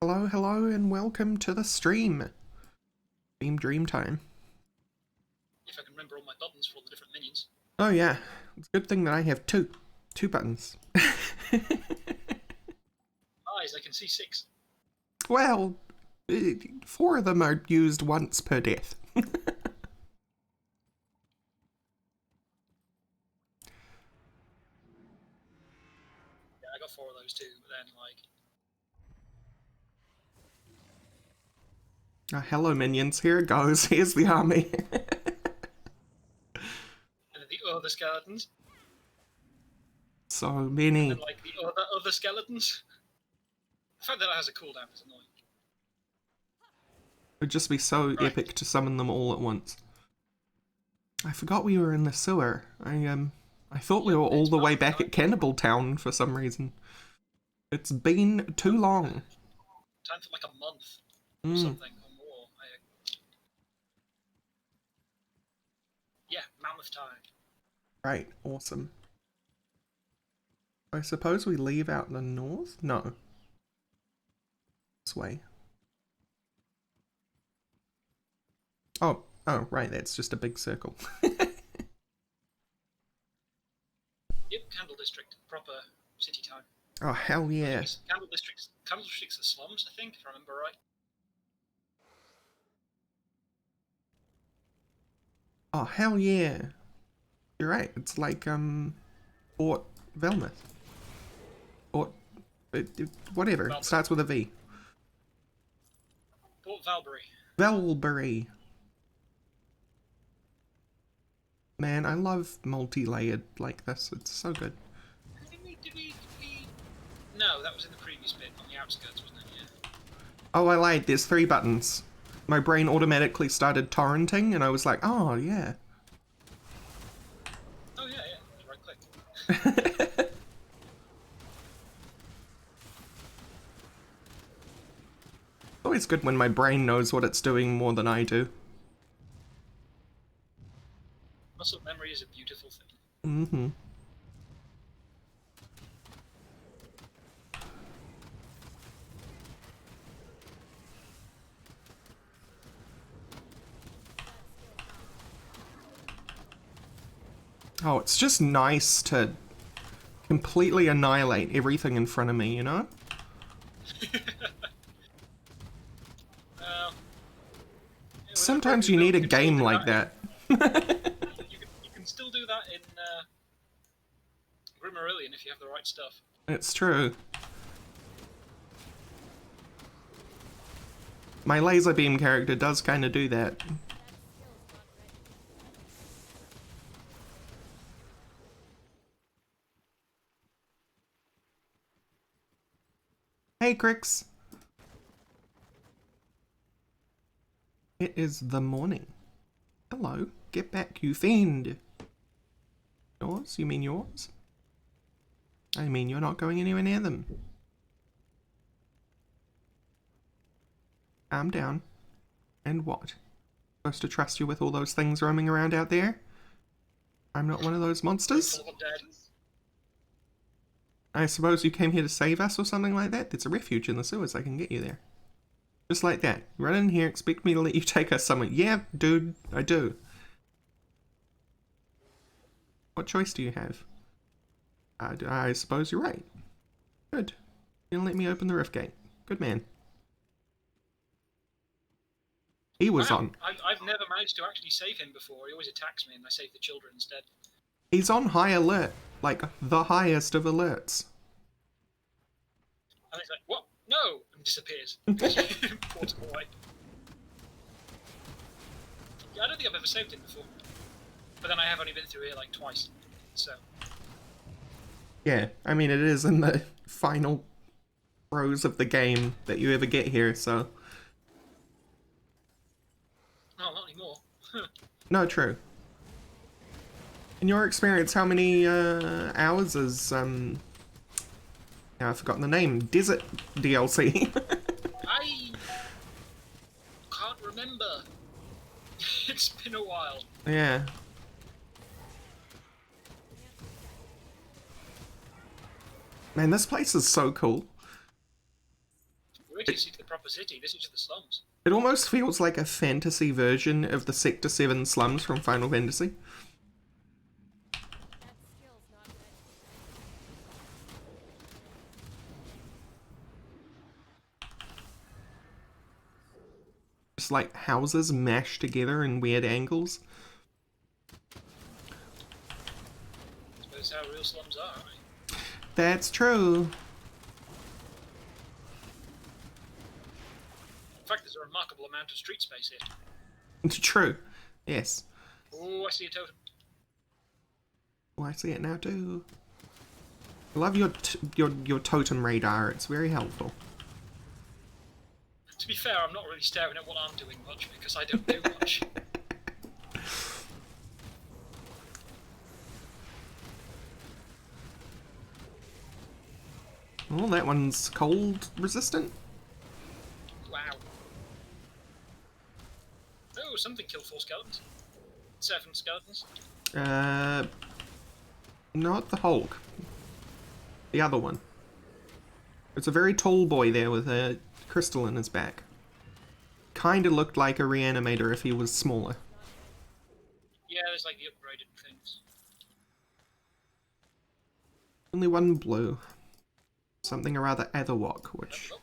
Hello, hello, and welcome to the stream. Dream time. If I can remember all my buttons for all the different minions. Oh yeah, it's a good thing that I have two buttons. Eyes, I can see 6. Well, 4 of them are used once per death. Yeah, I got 4 of those too, but then, Oh, hello minions, here it goes, here's the army. and then the other skeletons. So And many. then, the other skeletons. The fact that it has a cooldown is annoying. It'd just be so Right. epic to summon them all at once. I forgot we were in the sewer. I thought we were all the way back at Cannibal Town for some reason. It's been too long. Time for like a month or something, or more. Yeah, mammoth time. Right, awesome. I suppose we leave out the north? No. This way. Oh, right, that's just a big circle. Yep, Candle District, proper city time. Oh, hell yeah. Candle District's the slums, I think, if I remember right. Oh, hell yeah. You're right, it's like, Fort Velmuth. Or, whatever, Valbury. starts with a V. Port Valbury. Velbury. Man, I love multi-layered like this, it's so good. Did we... No, that was in the previous bit, on the outskirts, wasn't it? Yeah. Oh, I lied, there's 3 buttons. My brain automatically started torrenting, and I was like, oh, yeah. Oh, yeah, yeah. Right click. Always good when my brain knows what it's doing more than I do. Muscle memory is a beautiful thing. Mm-hmm. Oh, it's just nice to completely annihilate everything in front of me, you know? Uh, Sometimes you need a game like that. You can still do that in Grimarillion if you have the right stuff. It's true. My laser beam character does kind of do that. Hey, Crix. It is the morning. Hello. Get back, you fiend. Yours? You mean yours? I mean, you're not going anywhere near them. Calm down. And what? Supposed to trust you with all those things roaming around out there? I'm not one of those monsters? I suppose you came here to save us or something like that? There's a refuge in the sewers, I can get you there. Just like that. Run in here, expect me to let you take us somewhere. Yeah, dude, I do. What choice do you have? I suppose you're right. Good. You'll let me open the rift gate. Good man. He was on. I've never managed to actually save him before. He always attacks me and I save the children instead. He's on high alert. Like, the highest of alerts. And he's like, what? No! And disappears. Portable wipe. Yeah, I don't think I've ever saved him before. But then I have only been through here like twice. So. Yeah, I mean, it is in the final throes of the game that you ever get here, so. No, not anymore. No, true. In your experience, how many hours is now I've forgotten the name. Desert DLC. I can't remember. It's been a while. Yeah. Man, this place is so cool. We're takes you to the proper city. This is just the slums. It almost feels like a fantasy version of the Sector 7 slums from Final Fantasy. Just like houses mashed together in weird angles. I suppose how real slums are, right? That's true. In fact, there's a remarkable amount of street space here. It's true. Yes. Oh, I see a totem. Oh, I see it now too. I love your totem radar. It's very helpful. To be fair, I'm not really staring at what I'm doing much because I don't do much. Oh, that one's cold resistant. Wow. Oh, something killed 4 skeletons. 7 skeletons. Not the Hulk. The other one. It's a very tall boy there with a crystal in his back. Kinda looked like a reanimator if he was smaller. Yeah, there's like the upgraded things. Only one blue. Something or other Etherwalk, which... No.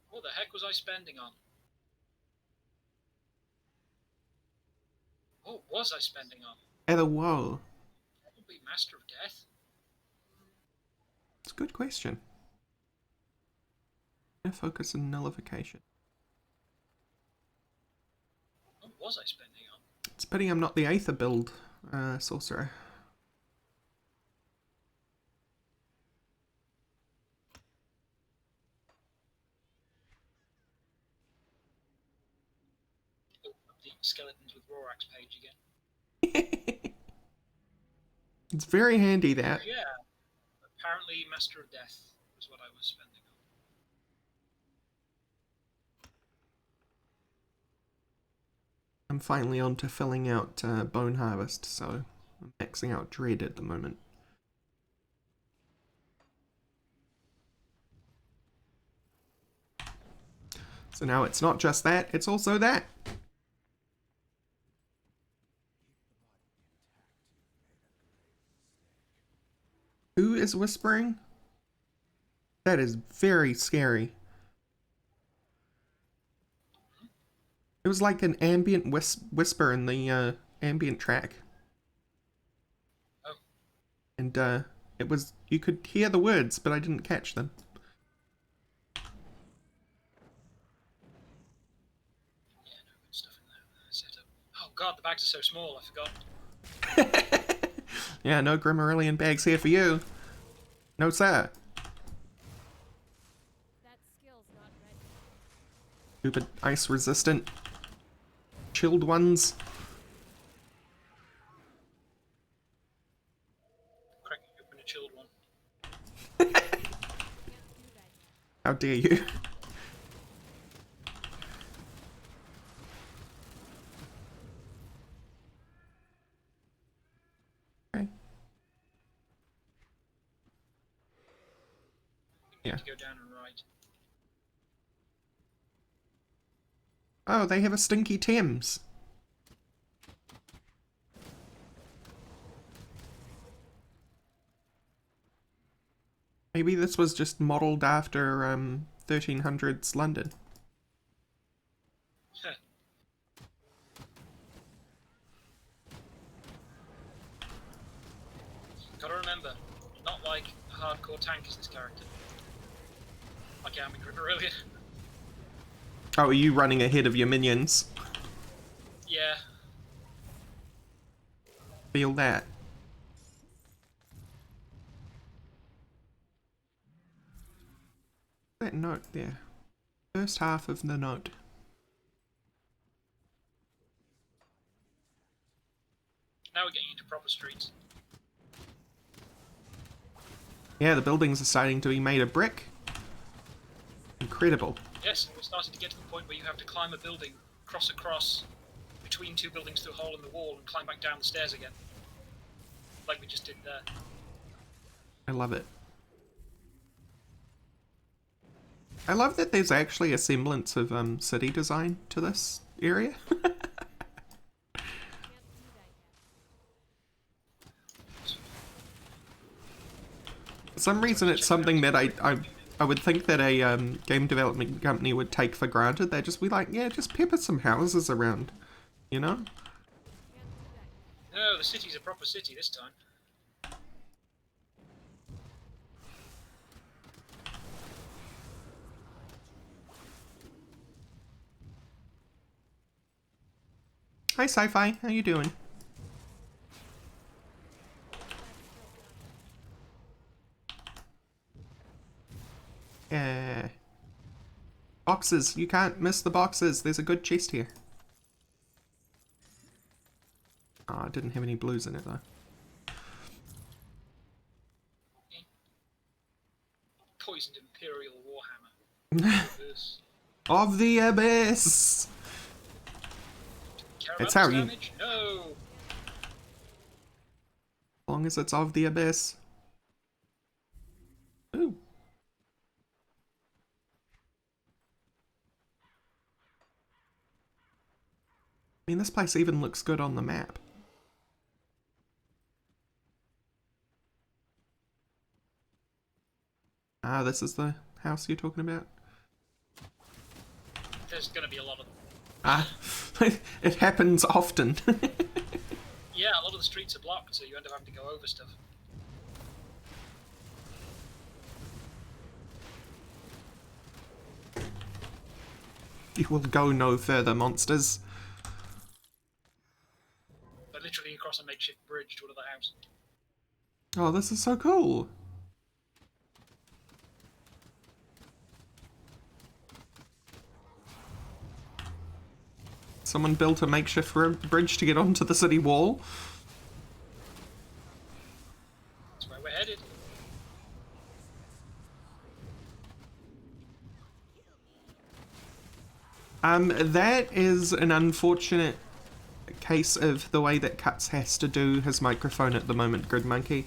What the heck was I spending on? What was I spending on? Etherwoe. Probably Master of Death. It's a good question. Focus and nullification. What was I spending on? It's a pity I'm not the Aether build sorcerer. Oh, the skeletons with Rorax page again. It's very handy, that. Yeah. Apparently Master of Death was what I was spending on. I'm finally on to filling out Bone Harvest, so I'm maxing out Dread at the moment. So now it's not just that, it's also that. Who is whispering? That is very scary. It was like an ambient whisper in the ambient track. Oh. And it was, you could hear the words, but I didn't catch them. Yeah, no good stuff in there. Setup. Oh god, the bags are so small, I forgot. Yeah, no Grimmarillion bags here for you. No, sir. That skill's not ready. Stupid ice resistant. Chilled ones. Cracking open a chilled one. Can't do that yet. How dare you? Okay. We need Yeah. to go down and right. Oh, they have a stinky Thames. Maybe this was just modelled after 1300s London. Gotta remember, not like a hardcore tank is this character. Like I am in Grimmarillion. Oh, are you running ahead of your minions? Yeah. Feel that. That note there. First half of the note. Now we're getting into proper streets. Yeah, the buildings are starting to be made of brick. Incredible. Yes, and we're starting to get to the point where you have to climb a building, cross across between 2 buildings through a hole in the wall, and climb back down the stairs again. Like we just did there. I love it. I love that there's actually a semblance of city design to this area. Can't do that yet. For some reason, it's something that I would think that a game development company would take for granted. They'd just be like, yeah, just pepper some houses around, you know? Can't do that yet. No, the city's a proper city this time. Hi, Sci-Fi. How you doing? Yeah. Boxes. You can't miss the boxes. There's a good chest here. Oh, it didn't have any blues in it, though. Poisoned Imperial Warhammer. This. Of the Abyss! Care It's about how this you- damage? No! As long as it's of the Abyss. Ooh. I mean, this place even looks good on the map. Ah, this is the house you're talking about? There's gonna be a lot of them. Ah, it happens often. Yeah, a lot of the streets are blocked, so you end up having to go over stuff. You will go no further, monsters. But literally across a makeshift bridge to another house. Oh, this is so cool. Someone built a makeshift bridge to get onto the city wall. That's where we're headed. That is an unfortunate case of the way that Cuts has to do his microphone at the moment, Grid Monkey.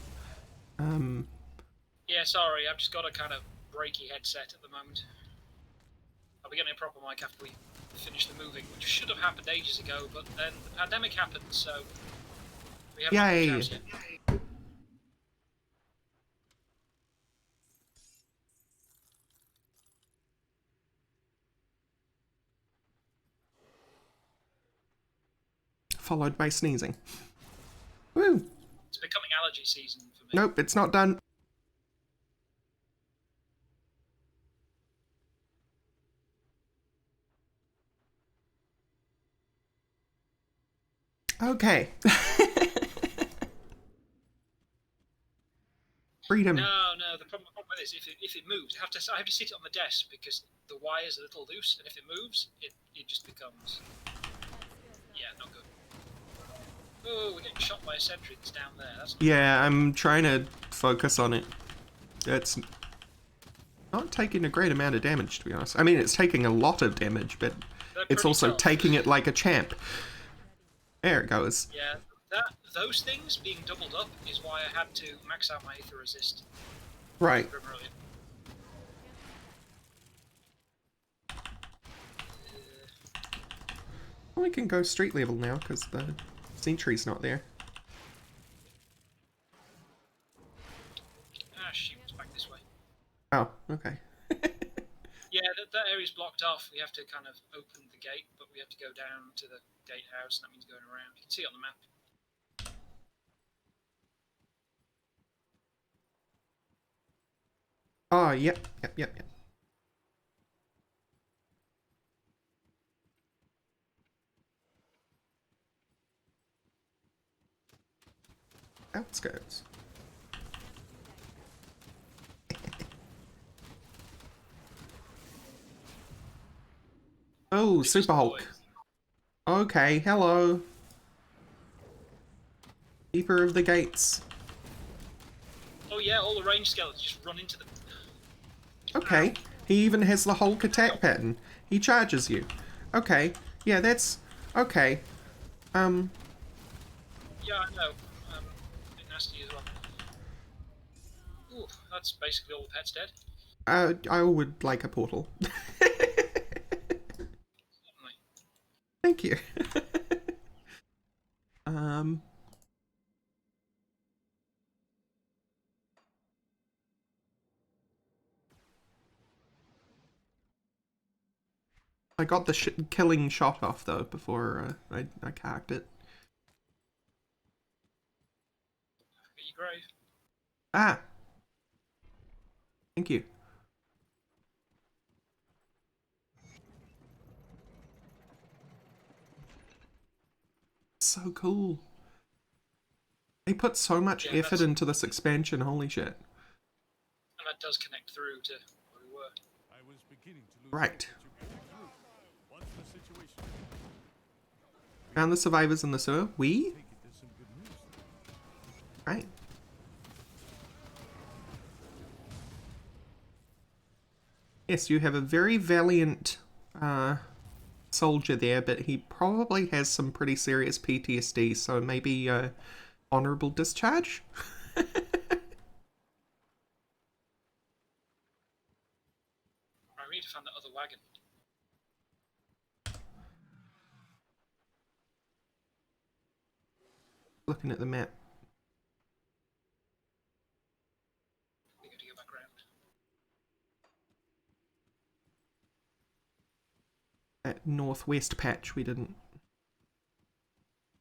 Yeah, sorry, I've just got a kind of breaky headset at the moment. I'll be getting a proper mic after we finish the moving, which should have happened ages ago, but then the pandemic happened, so we haven't Yay. moved house yet. Followed by sneezing. Woo! It's becoming allergy season for me. Nope, it's not done. Okay. Freedom. No, the problem with this, if it moves, I have to sit it on the desk because the wire's a little loose, and if it moves, it just becomes, yeah, not good. Oh, we're getting shot by a sentry that's down there. That's Yeah, I'm trying to focus on it. It's not taking a great amount of damage, to be honest. I mean, it's taking a lot of damage, but they're it's pretty also tough. taking it like a champ. There it goes. Yeah, those things being doubled up is why I had to max out my Aether Resist Right. earlier. Well, we can go street level now, because the sentry's not there. Ah, shoot, it's back this way. Oh, okay. Yeah, that area's blocked off. We have to kind of open the gate, but we have to go down to the gatehouse, and that means going around. You can see it on the map. Oh, yep. Outskirts. Oh, It's Super just Hulk. boys. Okay, hello. Keeper of the gates. Oh yeah, all the range skeletons just run into the... Okay, he even has the Hulk attack pattern. He charges you. Okay, yeah, that's... Okay. Yeah, I know. A bit nasty as well. Ooh, that's basically all the pets dead. I would like a portal. Certainly. Thank you. um. I got the killing shot off though before I carked it. Get your grave. Ah, thank you. So cool. They put so much Yeah, effort into this expansion, holy shit. And that does connect through to where we were. I was beginning to lose Right. hope that you could get through. Once the situation Found the survivors in the sewer. We? take it as some good news. Right. Yes, you have a very valiant soldier there, but he probably has some pretty serious PTSD, so maybe honorable discharge? Right, we need to find that other wagon. Looking at the map. We got to go back around. That northwest patch we didn't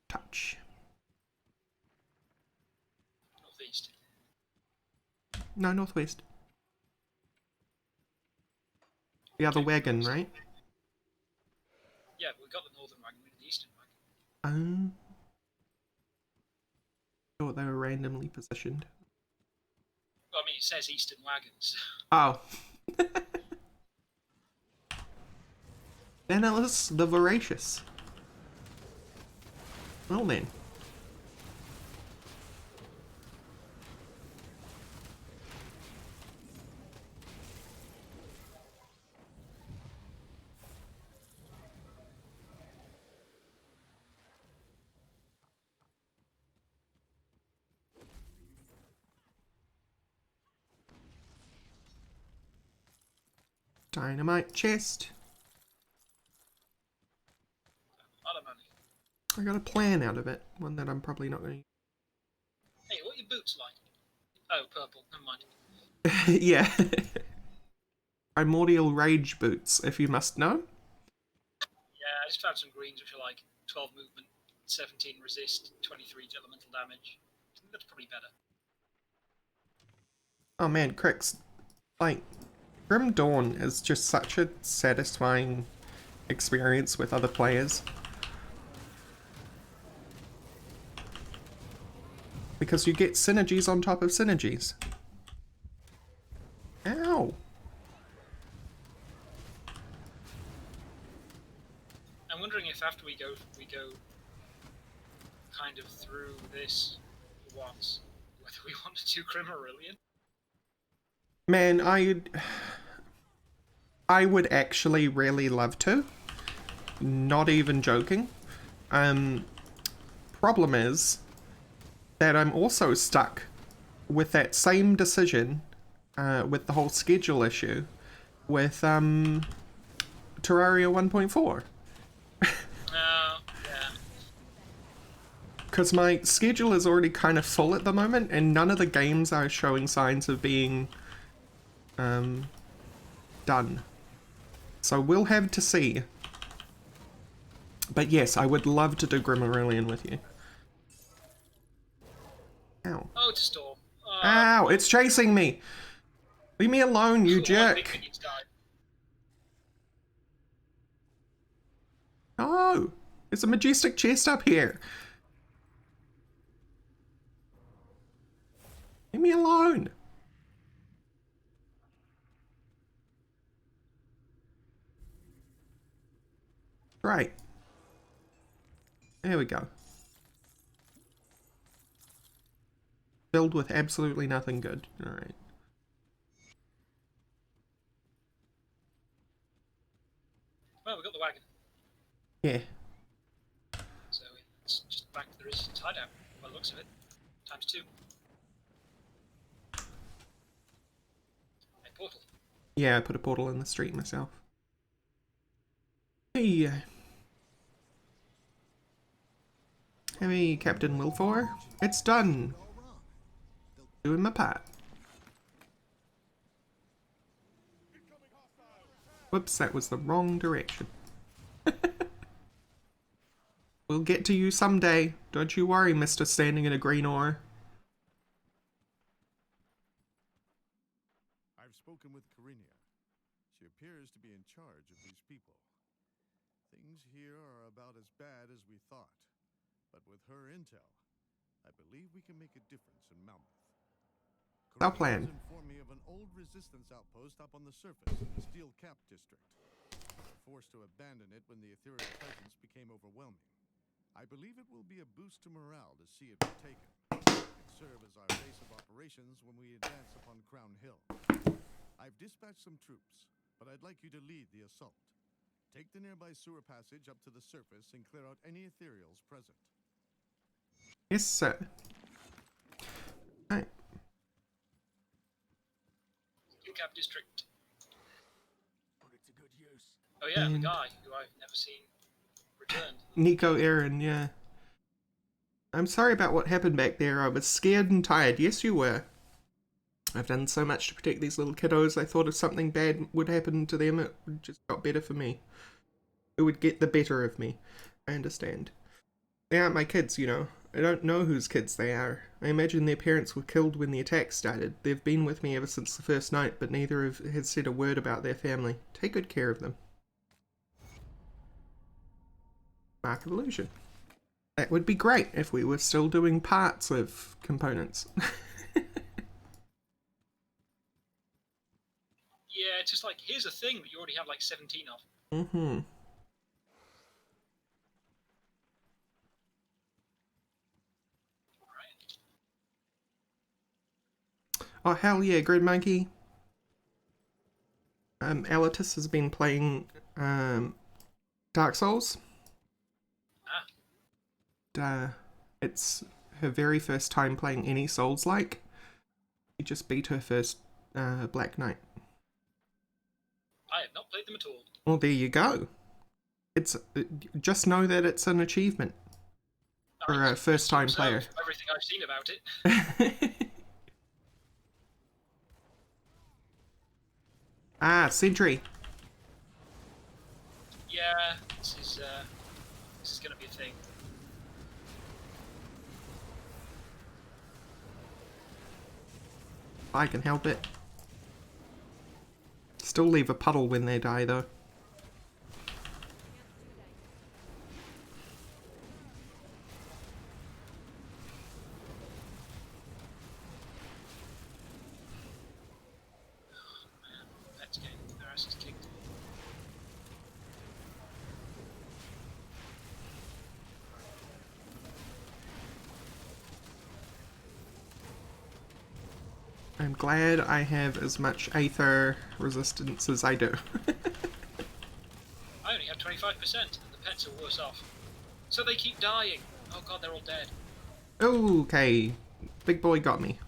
touch. Northeast. No, northwest. The other wagon, right? Yeah, we got the northern wagon, we need the eastern wagon. Thought they were randomly positioned. Well, I mean, it says eastern wagons. Oh. Danielis the Voracious. Well then. Dynamite chest. A lot of money. I got a plan out of it. One that I'm probably not going Hey, what are your boots like? Oh, purple. Never mind. to... Yeah. Primordial Rage boots, if you must know. Yeah, I just found some greens which are like 12 movement, 17 resist, 23 elemental damage. I think that's probably better. Oh man, Crix. Like, Grim Dawn is just such a satisfying experience with other players. Because you get synergies on top of synergies. Ow! I'm wondering if after we go kind of through this once, whether we want to do Grim Aurelian. Man, I would actually really love to. Not even joking. Problem is that I'm also stuck with that same decision with the whole schedule issue with Terraria 1.4. No, yeah. Because my schedule is already kind of full at the moment, and none of the games are showing signs of being done. So we'll have to see. But yes, I would love to do Grim Aurelian with you. Ow. Oh, it's a storm. Ow, it's chasing me! Leave me alone, you All my big jerk! minions died. No! There's a majestic chest up here! Leave me alone! Right. There we go. Filled with absolutely nothing good. Alright. Well, we got the wagon. Yeah. So it's just back to the resistance hideout, by the looks of it. Times 2. A portal. Yeah, I put a portal in the street myself. Hey. Hey, Captain Wilfor. It's done. Doing my part. Whoops, that was the wrong direction. We'll get to you someday. Don't you worry, Mr. Standing in a Green Ore. I've spoken with Karinia. She appears to be in charge of these people. Things here are about as bad as we thought. But with her intel, I believe we can make a difference in Malmouth. Our Karinia plan. has informed me of an old resistance outpost up on the surface in the Steel Cap district. We were forced to abandon it when the ethereal presence became overwhelming. I believe it will be a boost to morale to see it retaken. It can serve as our base of operations when we advance upon Crown Hill. I've dispatched some troops, but I'd like you to lead the assault. Take the nearby sewer passage up to the surface and clear out any ethereals present. Yes, sir. Right. Cap District. Put it to good use. Oh yeah, the And- guy who I've never seen returned. Nico Aaron, yeah. I'm sorry about what happened back there. I was scared and tired. Yes, you were. I've done so much to protect these little kiddos. I thought if something bad would happen to them, it just got better for me. It would get the better of me. I understand. They aren't my kids, you know. I don't know whose kids they are. I imagine their parents were killed when the attack started. They've been with me ever since the first night, but neither has said a word about their family. Take good care of them. Mark of Illusion. That would be great if we were still doing parts of components. Yeah, it's just like, here's a thing that you already have like 17 of. Mm-hmm. Right. Oh, hell yeah, Grid Monkey. Elitis has been playing Dark Souls. Ah, It's her very first time playing any Souls-like. She just beat her first Black Knight. I have not played them at all. Well, there you go. It's just know that it's an achievement for a Alright, first-time so, player. Everything I've seen about it. Ah, Sentry. Yeah, this is gonna be a thing. I can help it. Still leave a puddle when they die, though. Let's get their asses kicked. I'm glad I have as much Aether resistance as I do. I only have 25%, and the pets are worse off. So they keep dying. Oh god, they're all dead. Okay, big boy got me.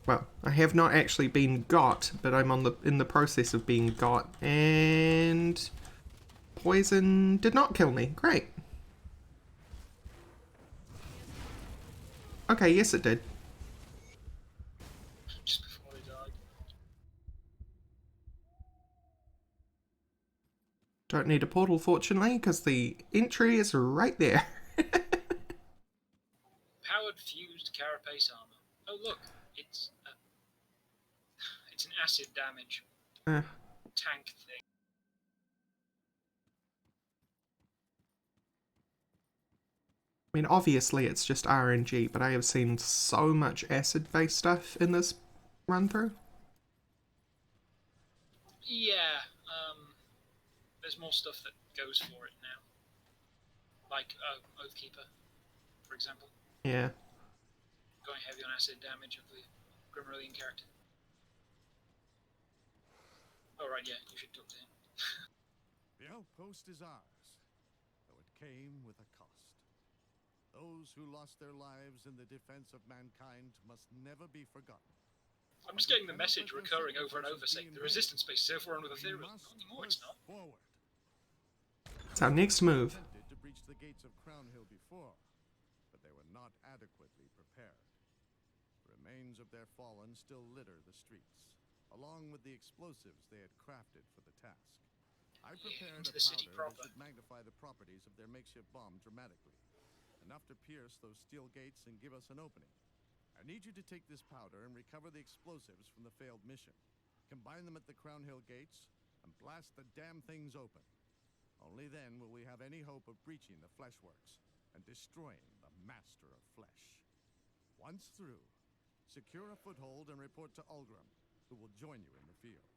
Well, I have not actually been got, but I'm in the process of being got, and poison did not kill me. Great. Okay, yes it did. Just before they died. Don't need a portal, fortunately, because the entry is right there. Powered fused carapace armor. Oh look, it's an acid damage tank thing. I mean, obviously it's just RNG, but I have seen so much acid-based stuff in this run-through. Yeah, there's more stuff that goes for it now. Like Oathkeeper, for example. Yeah. Going heavy on acid damage of the Grimrodian character. Oh right, yeah, you should talk to him. The outpost is ours, though it came with a cost. Those who lost their lives in the defense of mankind must never be forgotten. I'm just getting the message recurring over and over saying the resistance base is overrun with Ethereals. Not anymore, it's not. Forward. It's our next move. Attempted to breach the gates of Crown Hill before, but they were not adequately prepared. Remains of their fallen still litter the streets, along with the explosives they had crafted for the task. I prepared into a the city powder proper. that should magnify the properties of their makeshift bomb dramatically, enough to pierce those steel gates and give us an opening. I need you to take this powder and recover the explosives from the failed mission. Combine them at the Crown Hill gates and blast the damn things open. Only then will we have any hope of breaching the Fleshworks and destroying the Master of Flesh. Once through, secure a foothold and report to Ulgrim, who will join you in the field.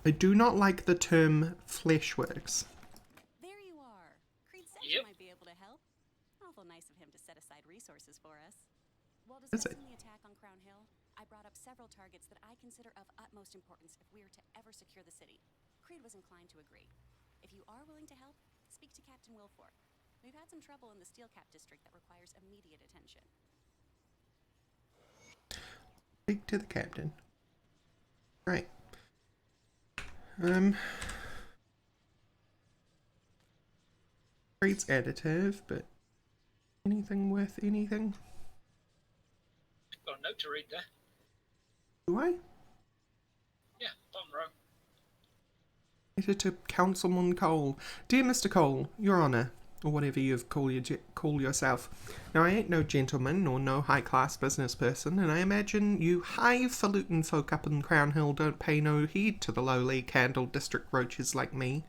I do not like the term fleshworks. There you are. Creed said Yep. you might be able to help. Awful nice of him to set aside resources for us. While Is it? discussing the attack on Crown Hill, I brought up several targets that I consider of utmost importance if we are to ever secure the city. Creed was inclined to agree. If you are willing to help, speak to Captain Wilford. We've had some trouble in the Steel Cap district that requires immediate attention. Speak to the captain. Right. Creed's additive, but anything worth anything? Got a note to read there. Do I? Yeah, bottom row. Letter to Councilman Cole. Dear Mr. Cole, Your Honour, or whatever you call yourself. Now, I ain't no gentleman or no high-class business person, and I imagine you highfalutin folk up in Crown Hill don't pay no heed to the lowly Candle District roaches like me.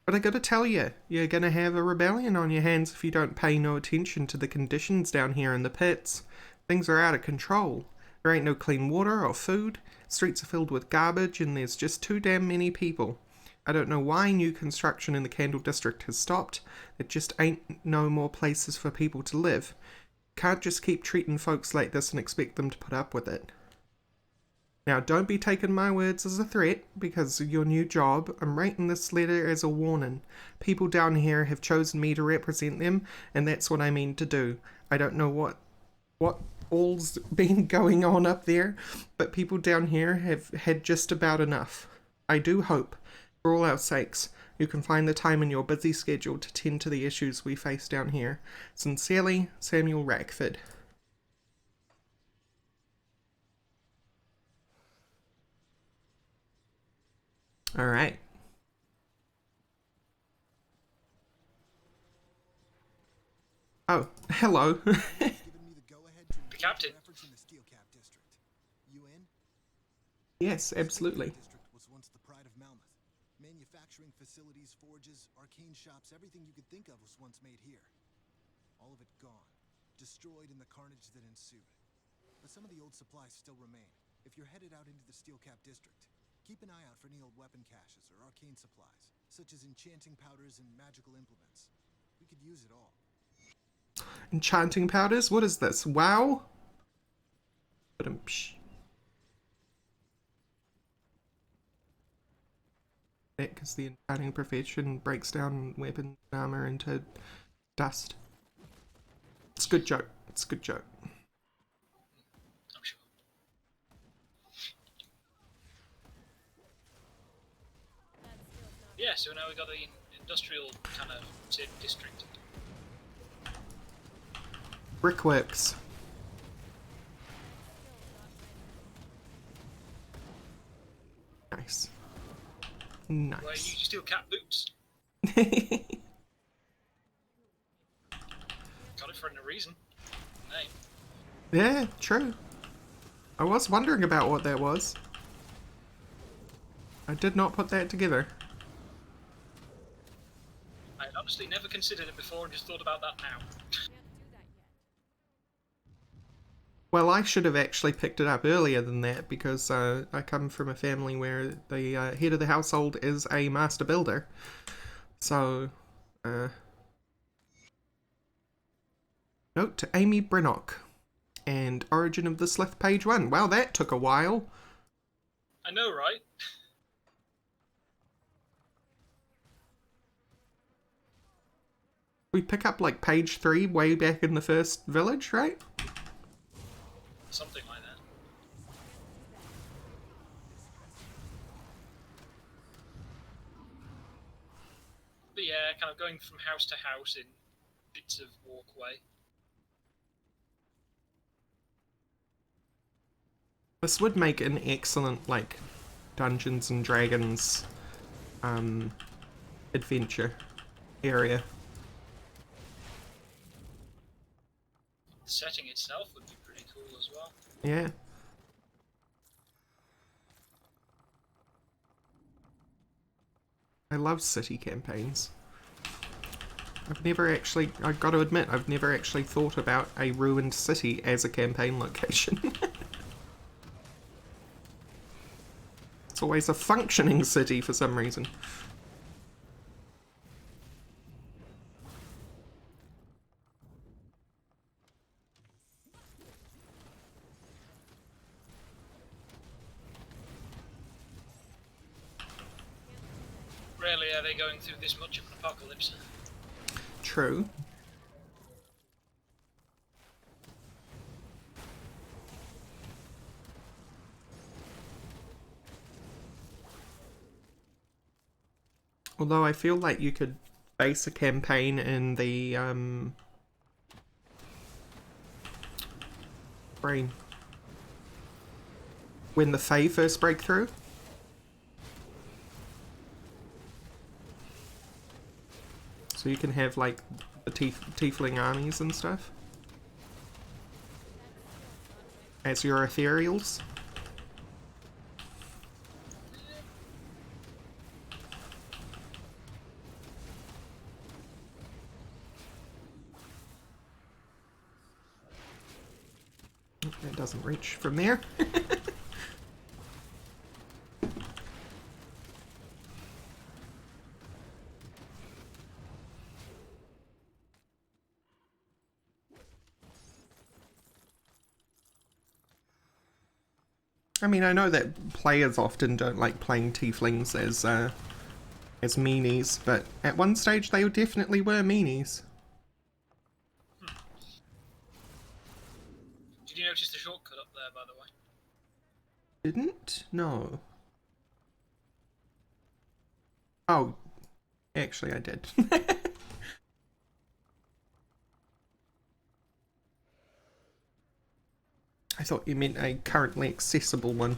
But I gotta tell you, you're gonna have a rebellion on your hands if you don't pay no attention to the conditions down here in the pits. Things are out of control. There ain't no clean water or food, streets are filled with garbage, and there's just too damn many people. I don't know why new construction in the Candle District has stopped. There just ain't no more places for people to live. Can't just keep treating folks like this and expect them to put up with it. Now, don't be taking my words as a threat, because of your new job. I'm writing this letter as a warning. People down here have chosen me to represent them, and that's what I mean to do. I don't know what all's been going on up there, but people down here have had just about enough. I do hope, for all our sakes, you can find the time in your busy schedule to tend to the issues we face down here. Sincerely, Samuel Rackford. Alright. Oh, hello. Given me the go-ahead to The captain. efforts in the Steel Cap district. You in? Yes, absolutely. The district was once the pride of Malmouth. Manufacturing facilities, forges, arcane shops, everything you could think of was once made here. All of it gone, destroyed in the carnage that ensued. But some of the old supplies still remain. If you're headed out into the Steel Cap district, keep an eye out for any old weapon caches or arcane supplies, such as enchanting powders and magical implements. We could use it all. Enchanting powders? What is this? WoW? Ba-dum-psh. Because the enchanting profession breaks down weapons and armor into dust. It's a good joke. It's a good joke. I'm sure. Yeah, so now we got the industrial kind of district. Brickworks. Nice. Where you Nice. steel cap boots. Got it for a reason. Name. Yeah, true. I was wondering about what that was. I did not put that together. I had honestly never considered it before and just thought about that now. Can't do that yet. Well, I should have actually picked it up earlier than that because I come from a family where the head of the household is a master builder. So, note to Amy Brennock and Origin of the Slith page 1. Wow, that took a while. I know, right? We pick up like page 3 way back in the first village, right? Something like that. kind of going from house to house in bits of walkway. This would make an excellent, like, Dungeons and Dragons adventure area. The setting itself would be pretty cool as well. Yeah. I love city campaigns. I've got to admit, I've never actually thought about a ruined city as a campaign location. It's always a functioning city for some reason. Rarely are they going through this much of an apocalypse. True. Although I feel like you could base a campaign in the brain when the Fae first break through. So you can have like the tiefling armies and stuff as your ethereals. It doesn't reach from there. I mean, I know that players often don't like playing tieflings as meanies, but at one stage they definitely were meanies. Did you notice the shortcut up there, by the way? Didn't? No. Oh, actually I did. I thought you meant a currently accessible one.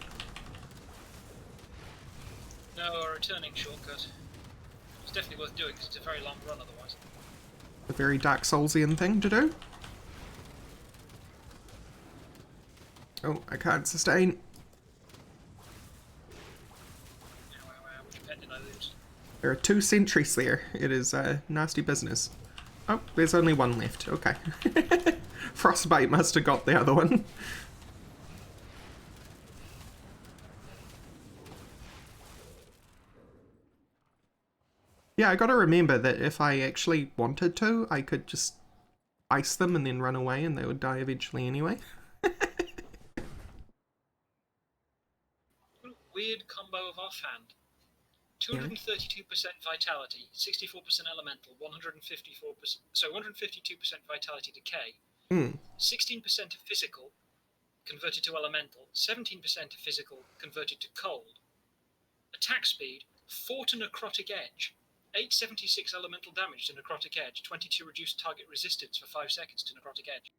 No, a returning shortcut. It's definitely worth doing because it's a very long run otherwise. A very Dark Soulsian thing to do. Oh, I can't sustain. Which pet did I lose? There are 2 sentries there. It is nasty business. Oh, there's only one left. Okay. Frostbite must have got the other one. Yeah, I gotta remember that if I actually wanted to, I could just ice them and then run away and they would die eventually anyway. What a weird combo of offhand. 232% vitality, 64% elemental, 152% vitality decay, 16% of physical converted to elemental, 17% of physical converted to cold, attack speed, 4 to necrotic edge, 876 elemental damage to necrotic edge, 22 reduced target resistance for 5 seconds to necrotic edge.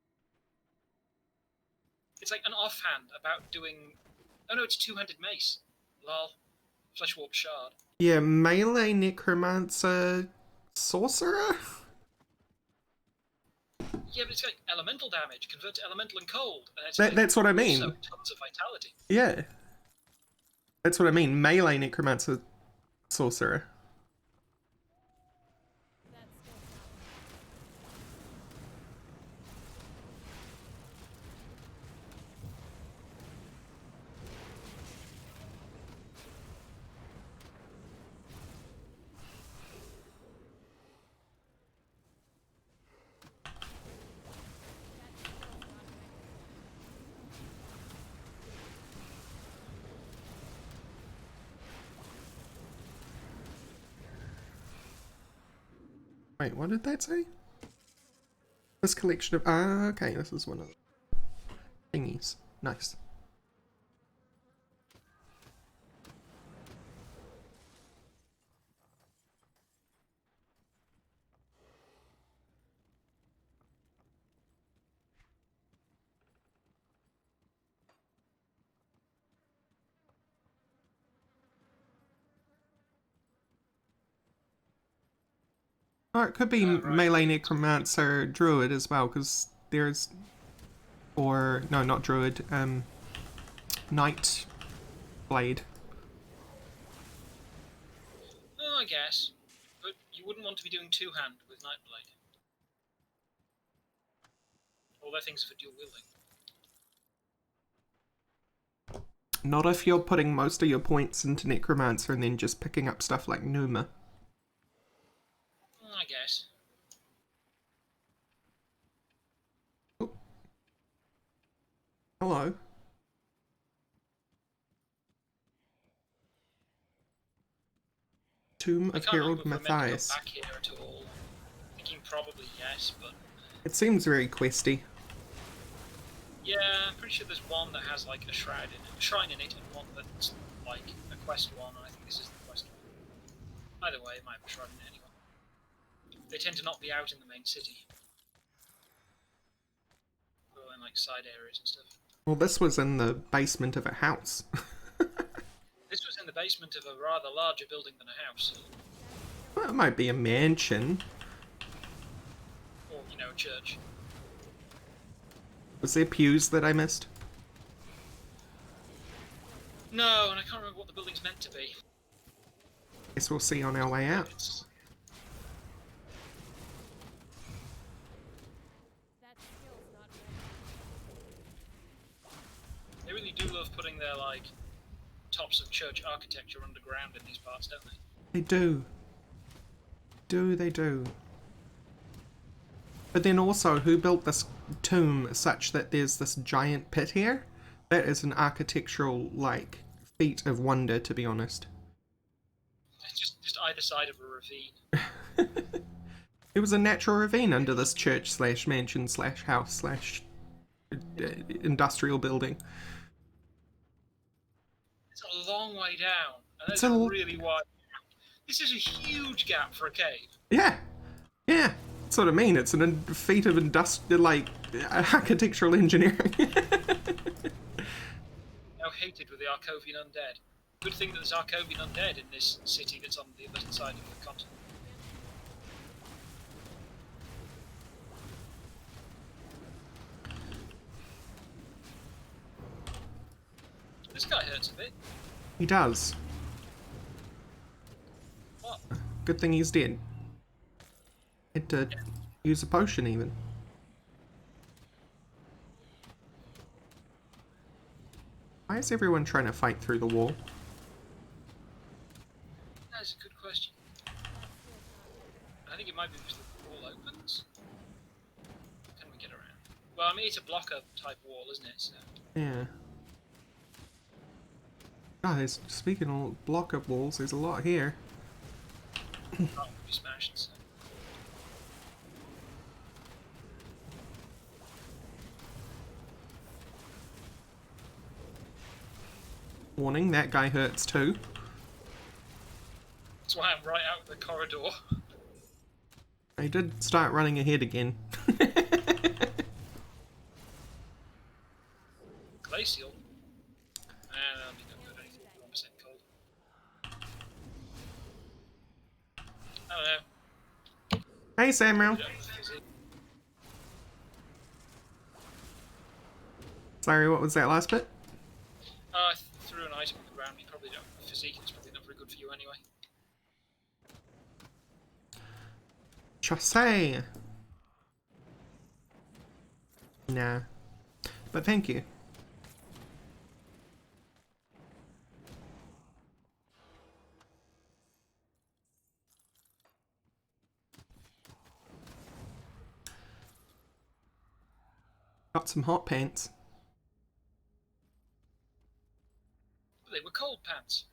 It's like an offhand about doing... Oh no, it's two-handed mace. Lol. Flesh warp shard. Yeah, melee necromancer sorcerer? Yeah, but it's like elemental damage, convert to elemental and cold. And it's That's what I mean. Also tons of vitality. Yeah. That's what I mean. Melee necromancer sorcerer. Wait, what did that say? This collection of... Ah, okay, this is one of the thingies. Nice. Or it could be Right. melee necromancer druid as well, because there's... Or, no, not druid, knight blade. Oh, I guess. But you wouldn't want to be doing two-hand with Nightblade. All their things are for dual wielding. Not if you're putting most of your points into necromancer and then just picking up stuff like Numa. I guess. Oh. Hello. Tomb I of can't Herald remember if we're meant to Matthias. come back here at all. Thinking probably yes, but It seems very questy. yeah, I'm pretty sure there's one that has like a shrine in it, and one that's like a quest one. And I think this is the quest one. Either way, it might have a shrine in it anyway. They tend to not be out in the main city, or in like side areas and stuff. Well, this was in the basement of a house. This was in the basement of a rather larger building than a house, Well, it might be a mansion. or you know, a church. Was there pews that I missed? No, and I can't remember what the building's meant to be. Guess we'll see on our way out. It's, That skill's not ready. they really do love putting their like tops of church architecture underground in these parts, don't they? They do. They do. But then also, who built this tomb such that there's this giant pit here? That is an architectural, like, feat of wonder, to be honest. It's just either side of a ravine. It was a natural ravine under this church slash mansion slash house slash industrial building. It's a long way down, and It's that's a a l- really wide gap. This is a huge gap for a cave. Yeah, yeah. That's what I mean. It's a feat of like architectural engineering. Now hated with the Arcovian undead. Good thing that there's Arcovian undead in this city that's on the other side of the continent. This guy hurts a bit. He does. What? Good thing he's dead. Had to use a potion even. Why is everyone trying to fight through the wall? That's a good question. I think it might be because the wall opens. Can we get around? Well, I mean, it's a blocker type wall, isn't it? So. Yeah. God, there's, speaking of block up walls, there's a lot here. That would be smashed. So. Warning, that guy hurts too. That's why I'm right out the corridor. I did start running ahead again. Glacial. That'll be no good. Anything 1% cold. I don't know. Hey, Samuel. Sorry, what was that last bit? I threw an item on the ground. You probably don't. Physique is probably not very good for you anyway. Chassé. Nah. But thank you. Got some hot pants. They were cold pants.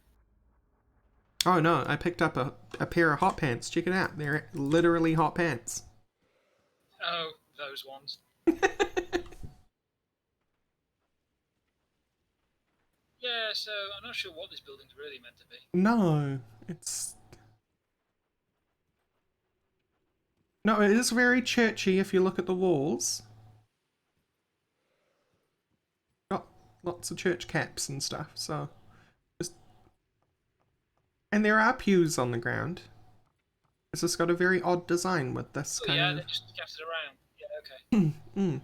Oh no, I picked up a pair of hot pants. Check it out. They're literally hot pants. Oh, those ones. Yeah, so I'm not sure what this building's really meant to be. No, it's... No, it is very churchy if you look at the walls. Got lots of church caps and stuff, so... Just... And there are pews on the ground. It's just got a very odd design with this Oh kind yeah, of... they're just scattered around. Yeah, okay. Mm.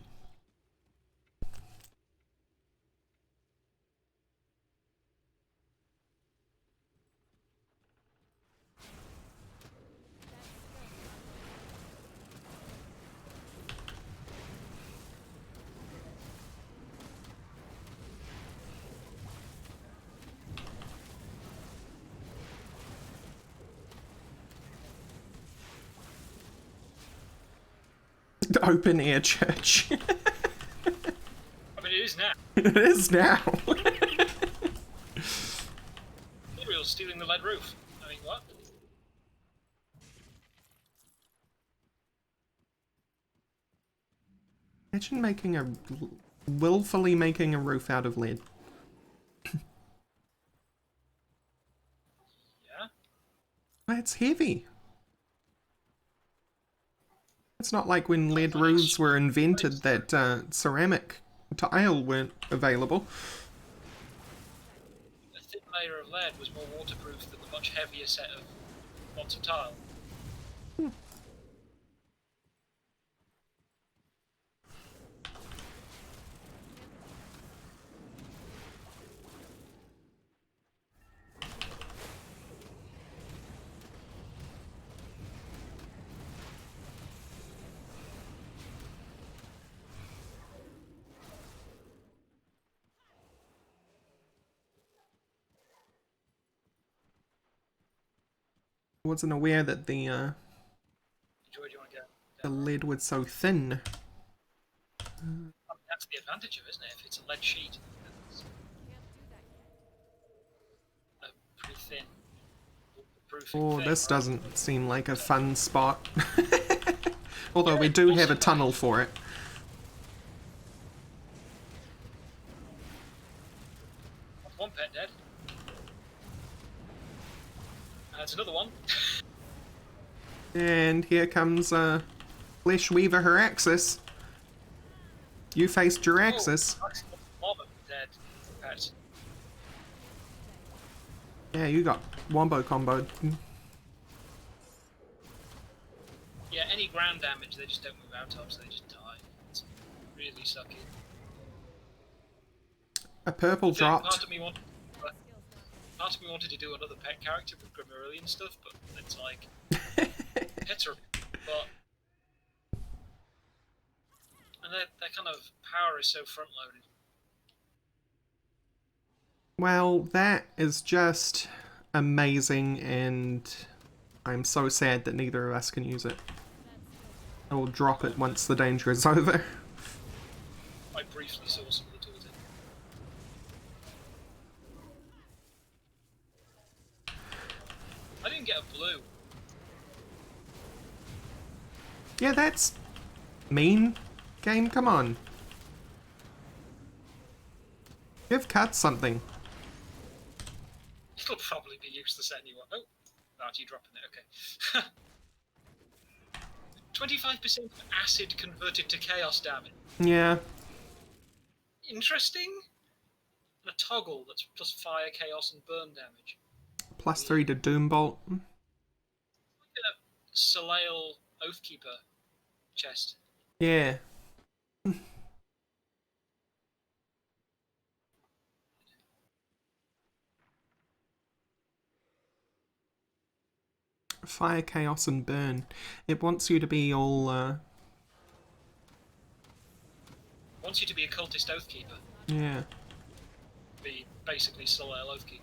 Open air church. I mean, it is now. It is now. Imperial's stealing the lead roof. I mean, what? Imagine making a... willfully making a roof out of lead. Yeah? That's heavy. It's not like when lead roofs were invented that ceramic tile weren't available. A thin layer of lead was more waterproof than the much heavier set of blocks of tile. I wasn't aware that the Which way do you want to go? the lead was so thin. I mean, that's the advantage of it, isn't it? If it's a lead sheet, it's pretty thin. Waterproofing Oh, thing, this right? doesn't seem like a fun spot. Although we do have a tunnel for it. That's one pet dead. That's another one. And here comes Flesh Weaver Heraxis. You faced Juraxis. Oh, that's one of them dead pets. Yeah, you got wombo comboed. Yeah, any ground damage they just don't move out of, so they just die. It's really sucky. A purple dropped. Part of me wanted to do another pet character with Grimmerian stuff, but it's like pets are, but and their kind of power is so front loaded. Well, that is just amazing, and I'm so sad that neither of us can use it. I will drop it once the danger is over. I briefly saw some of the tools in. I didn't get a blue. Yeah, that's mean. Game, come on. Give Cut something. It'll probably be useless anyway. Oh, you dropping it, okay. 25% acid converted to chaos damage. Yeah. Interesting. And a toggle that's plus fire, chaos, and burn damage. +3 to Doombolt. Like a Soleil Oathkeeper chest. Yeah. Fire, chaos, and burn. It wants you to be all, Wants you to be a cultist Oathkeeper. yeah. Be basically Soleil Oathkeeper.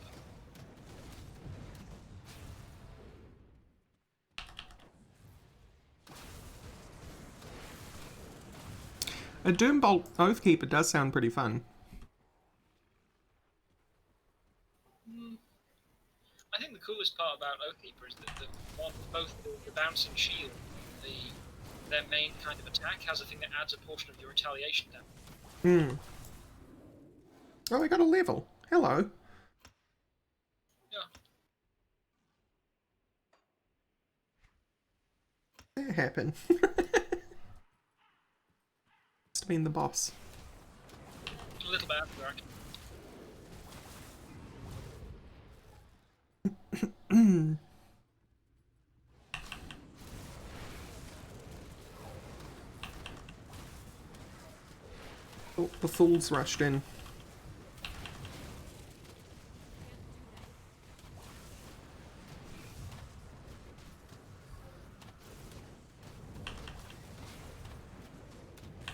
A Doombolt Oathkeeper does sound pretty fun. I think the coolest part about Oathkeeper is that both the bouncing shield and their main kind of attack has a thing that adds a portion of your retaliation damage. Oh, we got a level. Hello. Yeah. That happened. Must have been the boss. A little bit after, actually. Oh, the fools rushed in.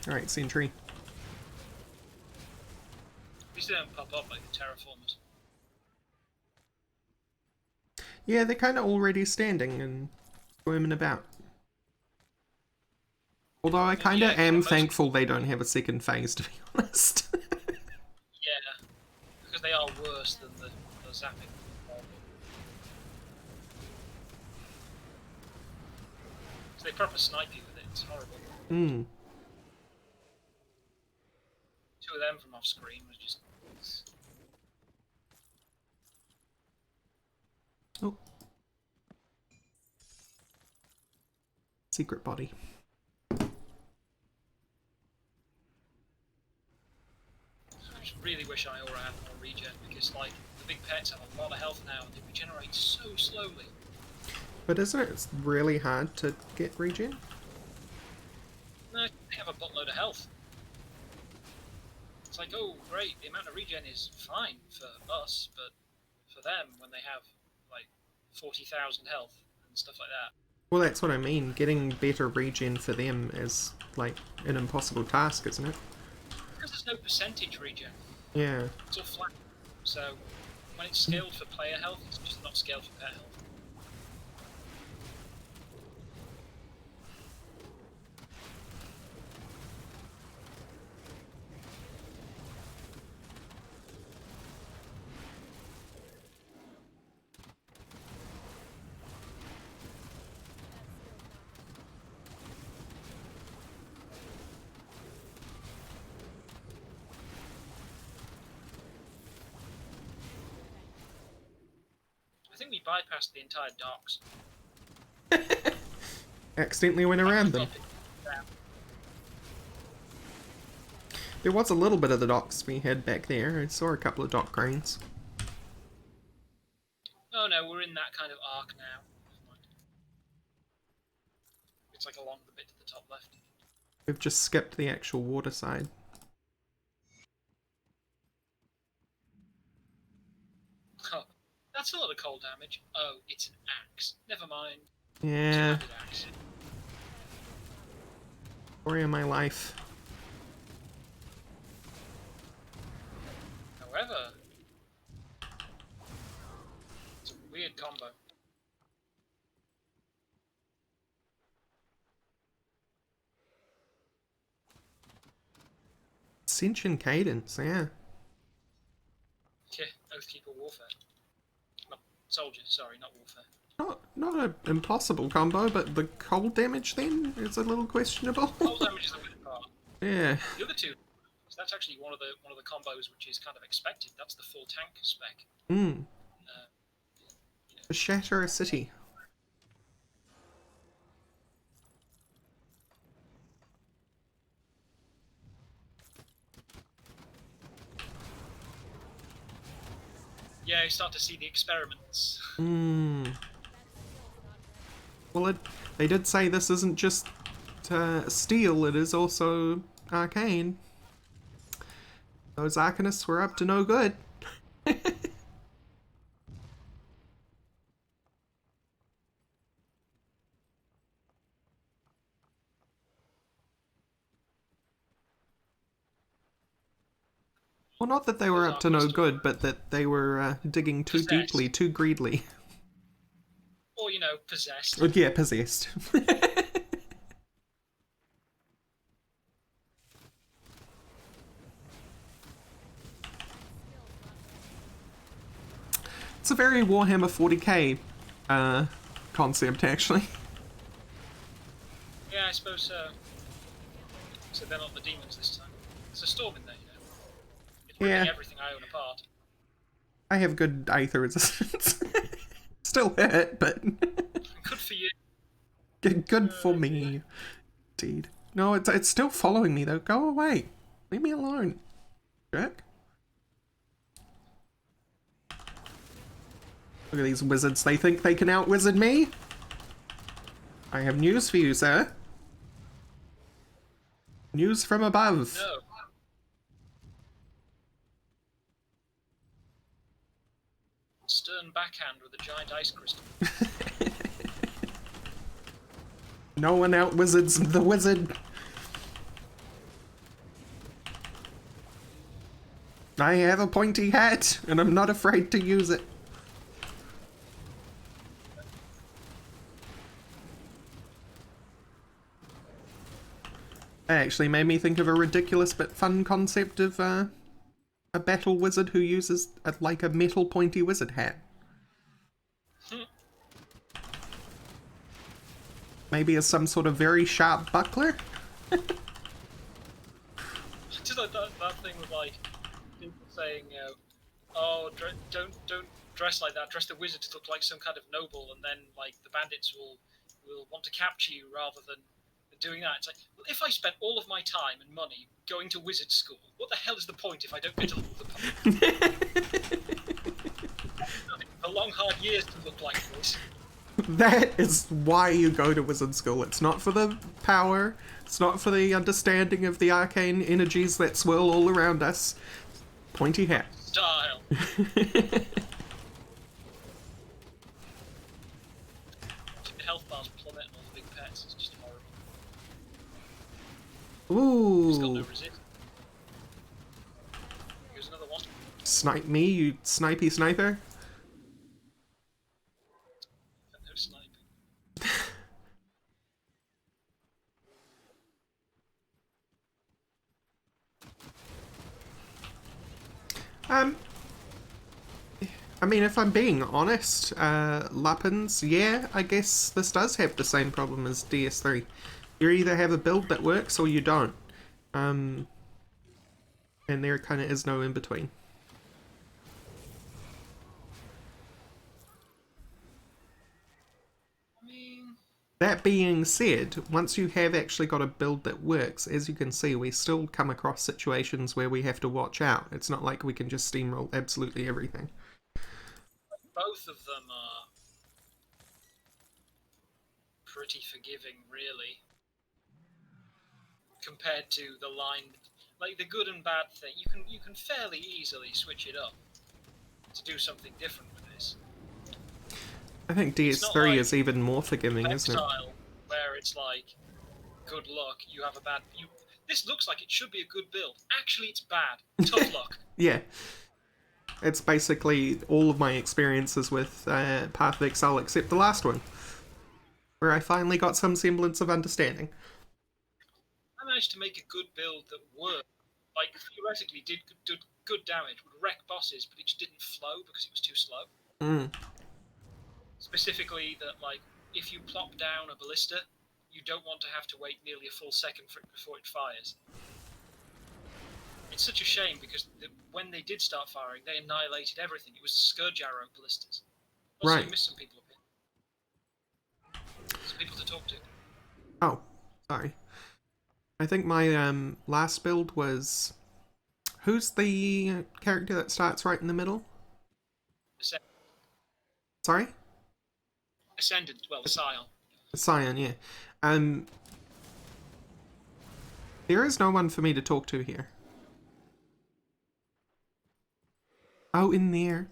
Alright, sentry. These don't pop up like the terraformers. Yeah, they're kind of already standing and swimming about. Although I kind of Yeah, am most- thankful they don't have a second phase, to be honest. Yeah, because they are worse than the zapping. So they proper snipe you with it. It's horrible. Hmm. Two of them from off screen was just. Oh. Secret body. I just really wish I Aura had more regen because, like, the big pets have a lot of health now and they regenerate so slowly. But isn't it really hard to get regen? No, they have a buttload of health. It's like, oh, great, the amount of regen is fine for us, but for them, when they have, like, 40,000 health and stuff like that. Well, that's what I mean. Getting better regen for them is, like, an impossible task, isn't it? Because there's no percentage regen. Yeah. It's all flat. So, when it's scaled for player health, it's just not scaled for pet health. I think we bypassed the entire docks. Accidentally went around them. There was a little bit of the docks we had back there. I saw a couple of dock cranes. Oh no, we're in that kind of arc now. Never mind. It's like along the bit to the top left. We've just skipped the actual water side. Oh, that's a lot of cold damage. Oh, it's an axe. Never mind. Yeah. It's a magic axe. Story of my life. However, it's a weird combo. Ascension Cadence, yeah. Yeah, Oathkeeper Warfare. Not Soldier, sorry, not Warfare. Not an impossible combo, but the cold damage then is a little questionable. Cold damage is the weird part. Yeah. The other two, so that's actually one of the combos which is kind of expected. That's the full tank spec. Hmm. You know, To shatter a city. yeah, you start to see the experiments. Hmm. Well, they did say this isn't just steel, it is also arcane. Those arcanists were up to no good. Well, not that they were up to no good, but that they were digging too deeply, too greedily. Or, you know, possessed. Oh, yeah, possessed. It's a very Warhammer 40k concept, actually. Yeah, I suppose so. So they're not the demons this time. There's a storm in there, you know. It's ripping everything I own apart. I have good Aether resistance. Still hit, but... Good for you. Good for me. Indeed. No, it's still following me, though. Go away. Leave me alone. Jerk. Look at these wizards. They think they can out-wizard me? I have news for you, sir. News from above. No. and backhand with a giant ice crystal. No one out wizards the wizard. I have a pointy hat, and I'm not afraid to use it. That actually made me think of a ridiculous but fun concept of a battle wizard who uses like a metal pointy wizard hat. Maybe as some sort of very sharp buckler? Just like that thing with like people saying, "Oh, don't dress like that. Dress the wizard to look like some kind of noble," and then like the bandits will want to capture you rather than doing that. It's like, well, if I spent all of my time and money going to wizard school, what the hell is the point if I don't get to look the part? The long hard years to look like this. That is why you go to wizard school. It's not for the power, it's not for the understanding of the arcane energies that swirl all around us. Pointy hat. Style. The health bars plummet and all the big pets. It's just horrible. It's got no Ooh. resist. Here's another one. Snipe me, you snipey sniper. No sniping. I mean, if I'm being honest, Lapins, yeah, I guess this does have the same problem as DS3. You either have a build that works or you don't. And there kind of is no in between. I mean, That being said, once you have actually got a build that works, as you can see, we still come across situations where we have to watch out. It's not like we can just steamroll absolutely everything. both of them are pretty forgiving, really, compared to the line. Like the good and bad thing, you can fairly easily switch it up to do something different with this. I think It's not DS3 like is even more forgiving, isn't it? Exile, where it's like, good luck, you have a bad. This looks like it should be a good build. Actually, it's bad. Tough luck. Yeah. It's basically all of my experiences with Path of Exile except the last one, where I finally got some semblance of understanding. I managed to make a good build that worked. Like, theoretically did good damage, would wreck bosses, but it just didn't flow because it was too slow. Specifically that, like, if you plop down a ballista, you don't want to have to wait nearly a full second for it before it fires. It's such a shame because when they did start firing, they annihilated everything. It was Scourge Arrow ballistas. Also, Right. you missed some people up here. Some people to talk to. Oh, sorry. I think my last build was... Who's the character that starts right in the middle? Sorry? Ascendant, well, Scion. Scion, yeah. There is no one for me to talk to here. Oh, in there.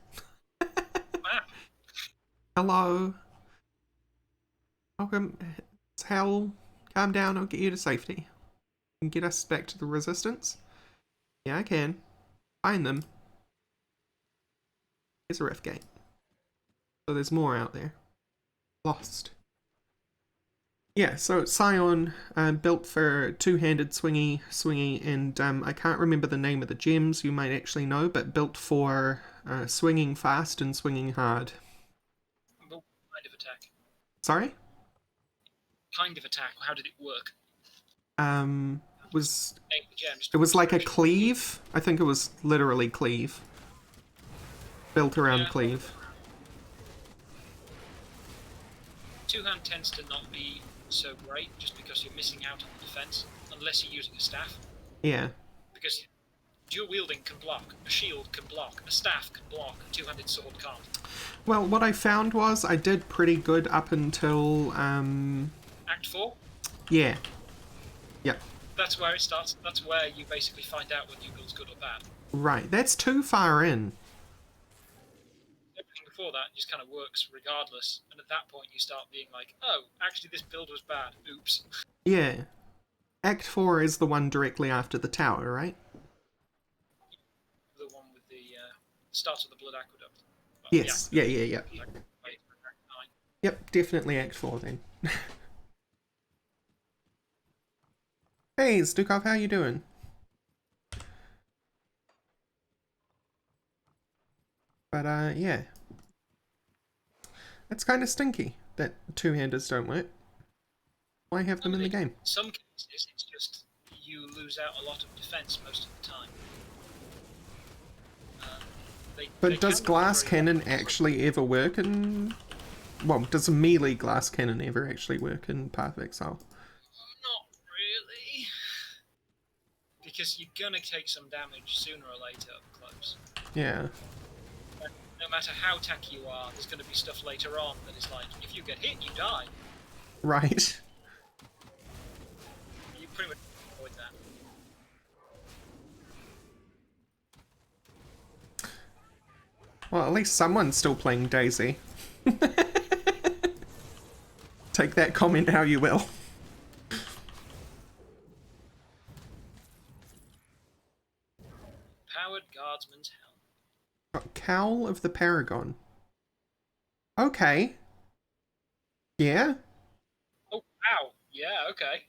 Map. Hello. Welcome. It's hell. Calm down, I'll get you to safety. And get us back to the resistance? Yeah, I can. Find them. Here's a rift gate. So there's more out there. Lost. Yeah, so Scion, built for two-handed swingy, and I can't remember the name of the gems, you might actually know, but built for swinging fast and swinging hard. What kind of attack? Sorry? Kind of attack. How did it work? It The gems. was like a cleave. I think it was literally cleave. Built around cleave. Two-hand tends to not be so great just because you're missing out on the defense, unless you're using a staff. Yeah. Because dual wielding can block, a shield can block, a staff can block, a two-handed sword can't. Well, what I found was I did pretty good up until Act 4? yeah. Yep. That's where it starts. That's where you basically find out whether your build's good or bad. Right. That's too far in. Everything before that just kind of works regardless. And at that point, you start being like, oh, actually, this build was bad. Oops. Yeah. Act 4 is the one directly after the tower, right? The one with the start of the Blood Aqueduct. Well, Yes. Yeah. Wait, Act 9. Yep, definitely Act 4 then. Hey, Stukov, how you doing? But, yeah. It's kind of stinky that two-handers don't work. Why have them in the game? In some cases, it's just you lose out a lot of defense most of the time. But does glass cannon actually ever work in... Well, does a melee glass cannon ever actually work in Path of Exile? Not really. Because you're gonna take some damage sooner or later up close. Yeah. No matter how tacky you are, there's gonna be stuff later on that is like, if you get hit, you die. Right. You pretty much avoid that. Well, at least someone's still playing Daisy. Take that comment how you will. Powered Guardsman's Helm. Cowl of the Paragon. Okay. Yeah? Oh, wow. Yeah, okay.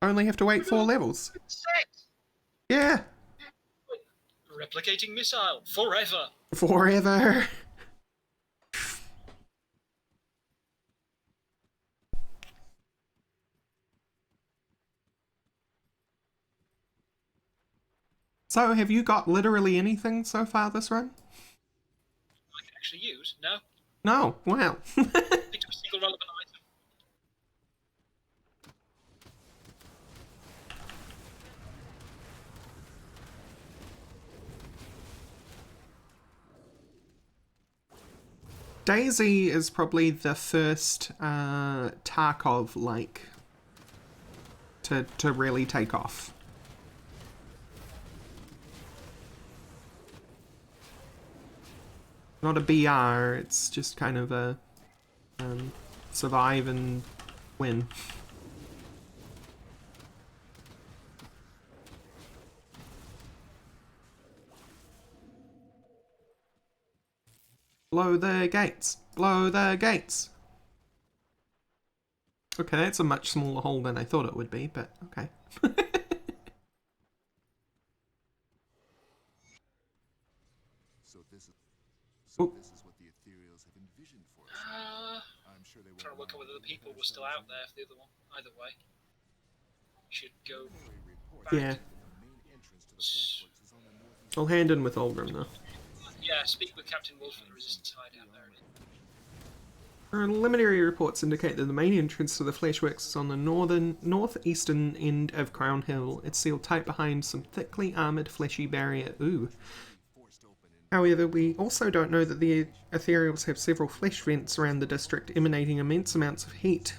Only have to wait 4 levels. Set! Yeah. Replicating missile. Forever. Forever. So, have you got literally anything so far this run? I can actually use? No. No. Wow. Picked up a single relevant item. Daisy is probably the first Tarkov-like to really take off. Not a BR, it's just kind of a survive and win. Blow the gates! Blow the gates! Okay, that's a much smaller hole than I thought it would be, but okay. So this is what the ethereals have envisioned for us. I'm sure they Trying to work out whether the people were still out there for the other one. Either way. Should go back. Yeah. I'll hand in with Olgrim though. Yeah, speak with Captain Wolf from the Resistance hideout there. Preliminary reports indicate that the main entrance to the Fleshworks is on the northeastern end of Crown Hill. It's sealed tight behind some thickly armoured fleshy barrier. Ooh. However, we also don't know that the ethereals have several flesh vents around the district emanating immense amounts of heat.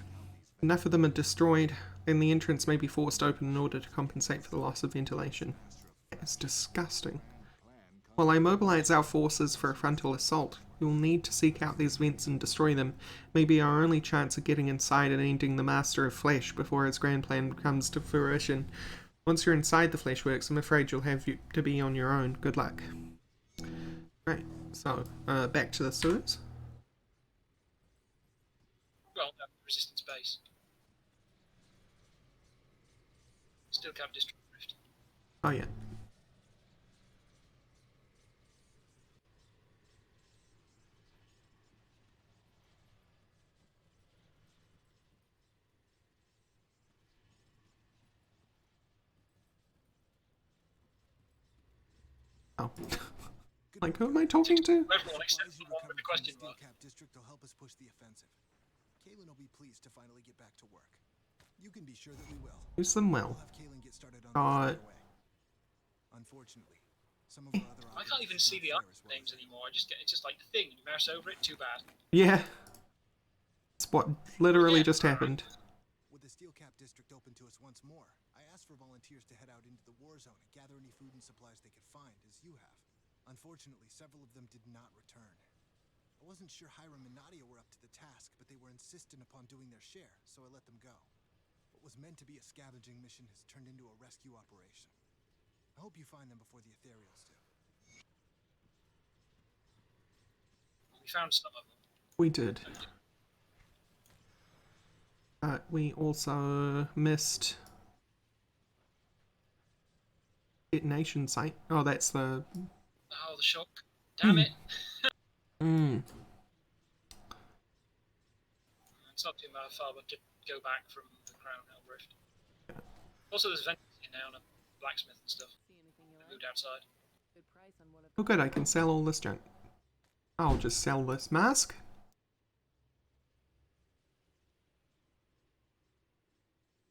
Enough of them are destroyed, and the entrance may be forced open in order to compensate for the loss of ventilation. It's disgusting. While I mobilize our forces for a frontal assault, you'll need to seek out these vents and destroy them. Maybe our only chance of getting inside and ending the Master of Flesh before his grand plan comes to fruition. Once you're inside the Fleshworks, I'm afraid you'll have to be on your own. Good luck. Right, so, back to the sewers. Well, no, Resistance base. Still Camp District Rift. Oh yeah. Oh. Like, who am I talking to? Everyone except for the one with the question mark. Cap District will help us push the offensive. Kalen will be pleased to finally get back to work. You can be sure that we will. Use them well. We'll have Kalen get started on God. this right away. Unfortunately, some of our other I can't even see the item names anymore. It's just like the thing. You mouse over it. Too bad. Yeah. It's what literally just happened. With the Steel Cap District open to us once more, I asked for volunteers to head out into the war zone and gather any food and supplies they could find, as you have. Unfortunately, several of them did not return. I wasn't sure Hiram and Nadia were up to the task, but they were insistent upon doing their share, so I let them go. What was meant to be a scavenging mission has turned into a rescue operation. I hope you find them before the Ethereals do. We found some of them. We did. But we also missed detonation site. Oh, that's the... Oh, the shock. Damn it. Mm. It's not too far, but to go back from the Crown Hell Rift. Also, there's vendors here now and a blacksmith and stuff. Moved outside. Oh good, I can sell all this junk. I'll just sell this mask.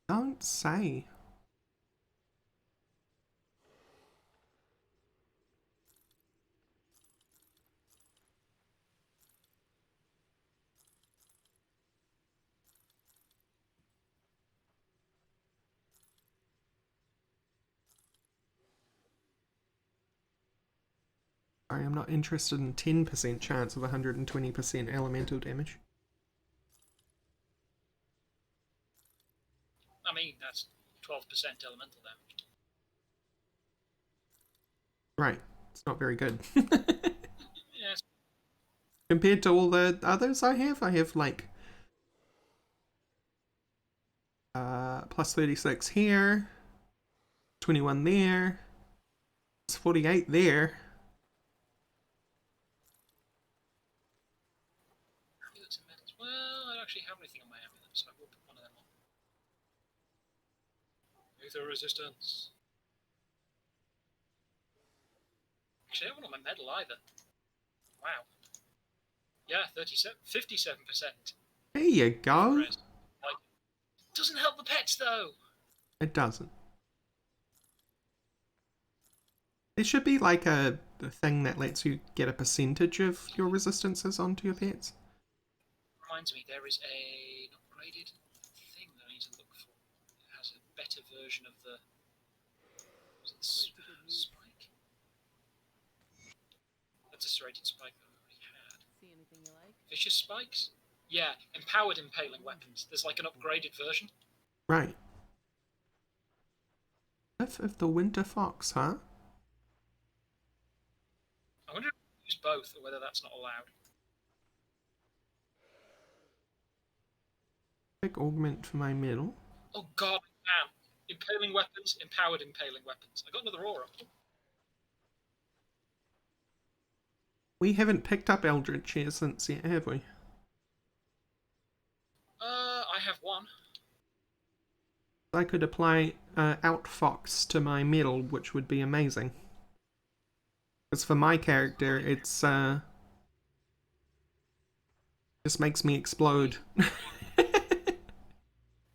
Don't say. Sorry, I'm not interested in 10% chance of 120% elemental damage. I mean, that's 12% elemental damage. Right, it's not very good. Yes. Compared to all the others I have like plus 36 here, 21 there, it's 48 there. Amulets and medals. Well, I don't actually have anything on my amulet, so I will put one of them on. Aether resistance. Actually, I haven't on my medal either. Wow. Yeah, 57%. There you go. Like, doesn't help the pets though. It doesn't. There should be like a thing that lets you get a percentage of your resistances onto your pets. Reminds me, there is an upgraded thing that I need to look for. It has a better version of the. Was it spike? That's a serrated spike that I already had. See anything you like? Vicious spikes? Yeah, empowered impaling weapons. There's like an upgraded version. Right. Cliff of the Winter Fox, huh? I wonder if I use both or whether that's not allowed. Quick augment for my medal. Oh god, man. Impaling weapons, empowered impaling weapons. I got another aura. We haven't picked up Eldritch here since yet, have we? I have one. I could apply Outfox to my medal, which would be amazing. Because for my character, it's just makes me explode.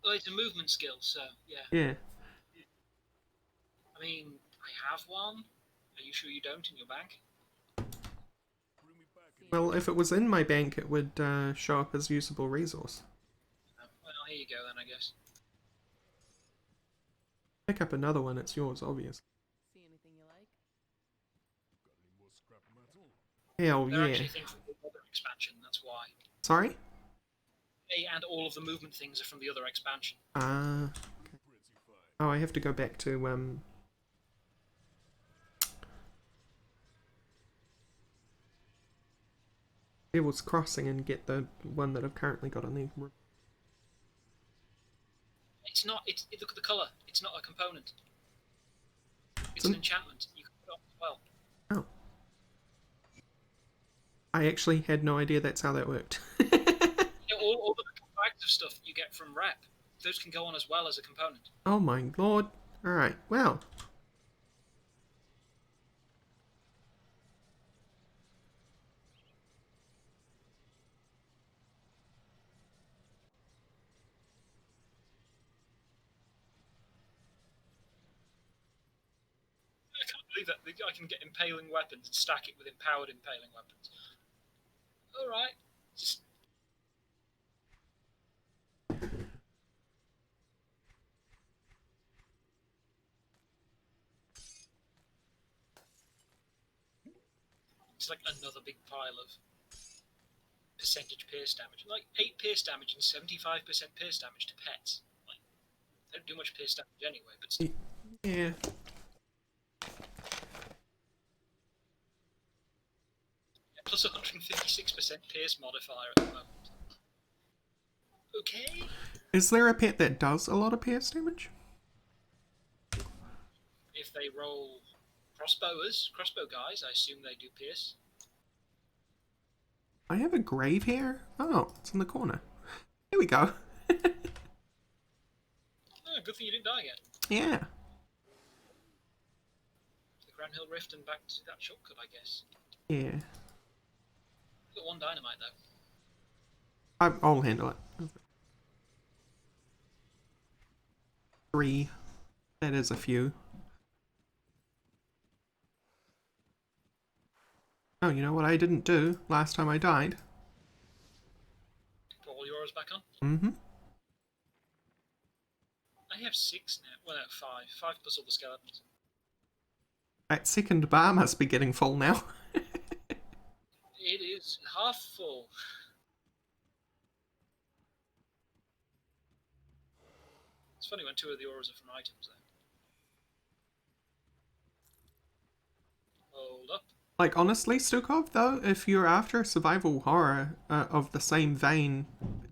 Well, it's a movement skill, so yeah. Yeah. I mean, I have one. Are you sure you don't in your bank? Well, if it was in my bank, it would show up as usable resource. Well, here you go then, I guess. Pick up another one, it's yours, obvious. See anything you like? Hell They're yeah. actually things from the other expansion, that's why. Sorry? And all of the movement things are from the other expansion. Okay. Oh, I have to go back to Devil's Crossing and get the one that I've currently got on the... It's not. Look at the color. It's not a component. It's an enchantment. You can put it on as well. Oh. I actually had no idea that's how that worked. All the bags of stuff you get from rep, those can go on as well as a component. Oh my lord. Alright, well. I can't believe that I can get impaling weapons and stack it with empowered impaling weapons. Alright. Just... It's like another big pile of percentage pierce damage. Like 8 pierce damage and 75% pierce damage to pets. Like, they don't do much pierce damage anyway, but still. Yeah. Plus 156% pierce modifier at the moment. Okay. Is there a pet that does a lot of pierce damage? If they roll crossbow guys, I assume they do pierce. I have a grave here. Oh, it's in the corner. Here we go. Oh, good thing you didn't die yet. Yeah. The Grand Hill Rift and back to that shortcut, I guess. Yeah. Got 1 dynamite though. I'll handle it. 3. That is a few. Oh, you know what I didn't do last time I died? Put all yours back on. Mm-hmm. I have 6 now. Well, no, 5. 5 plus all the skeletons. That second bar must be getting full now. It is half full. It's funny when 2 of the auras are from items, though. Hold up. Like, honestly, Stukov, though, if you're after a survival horror of the same vein,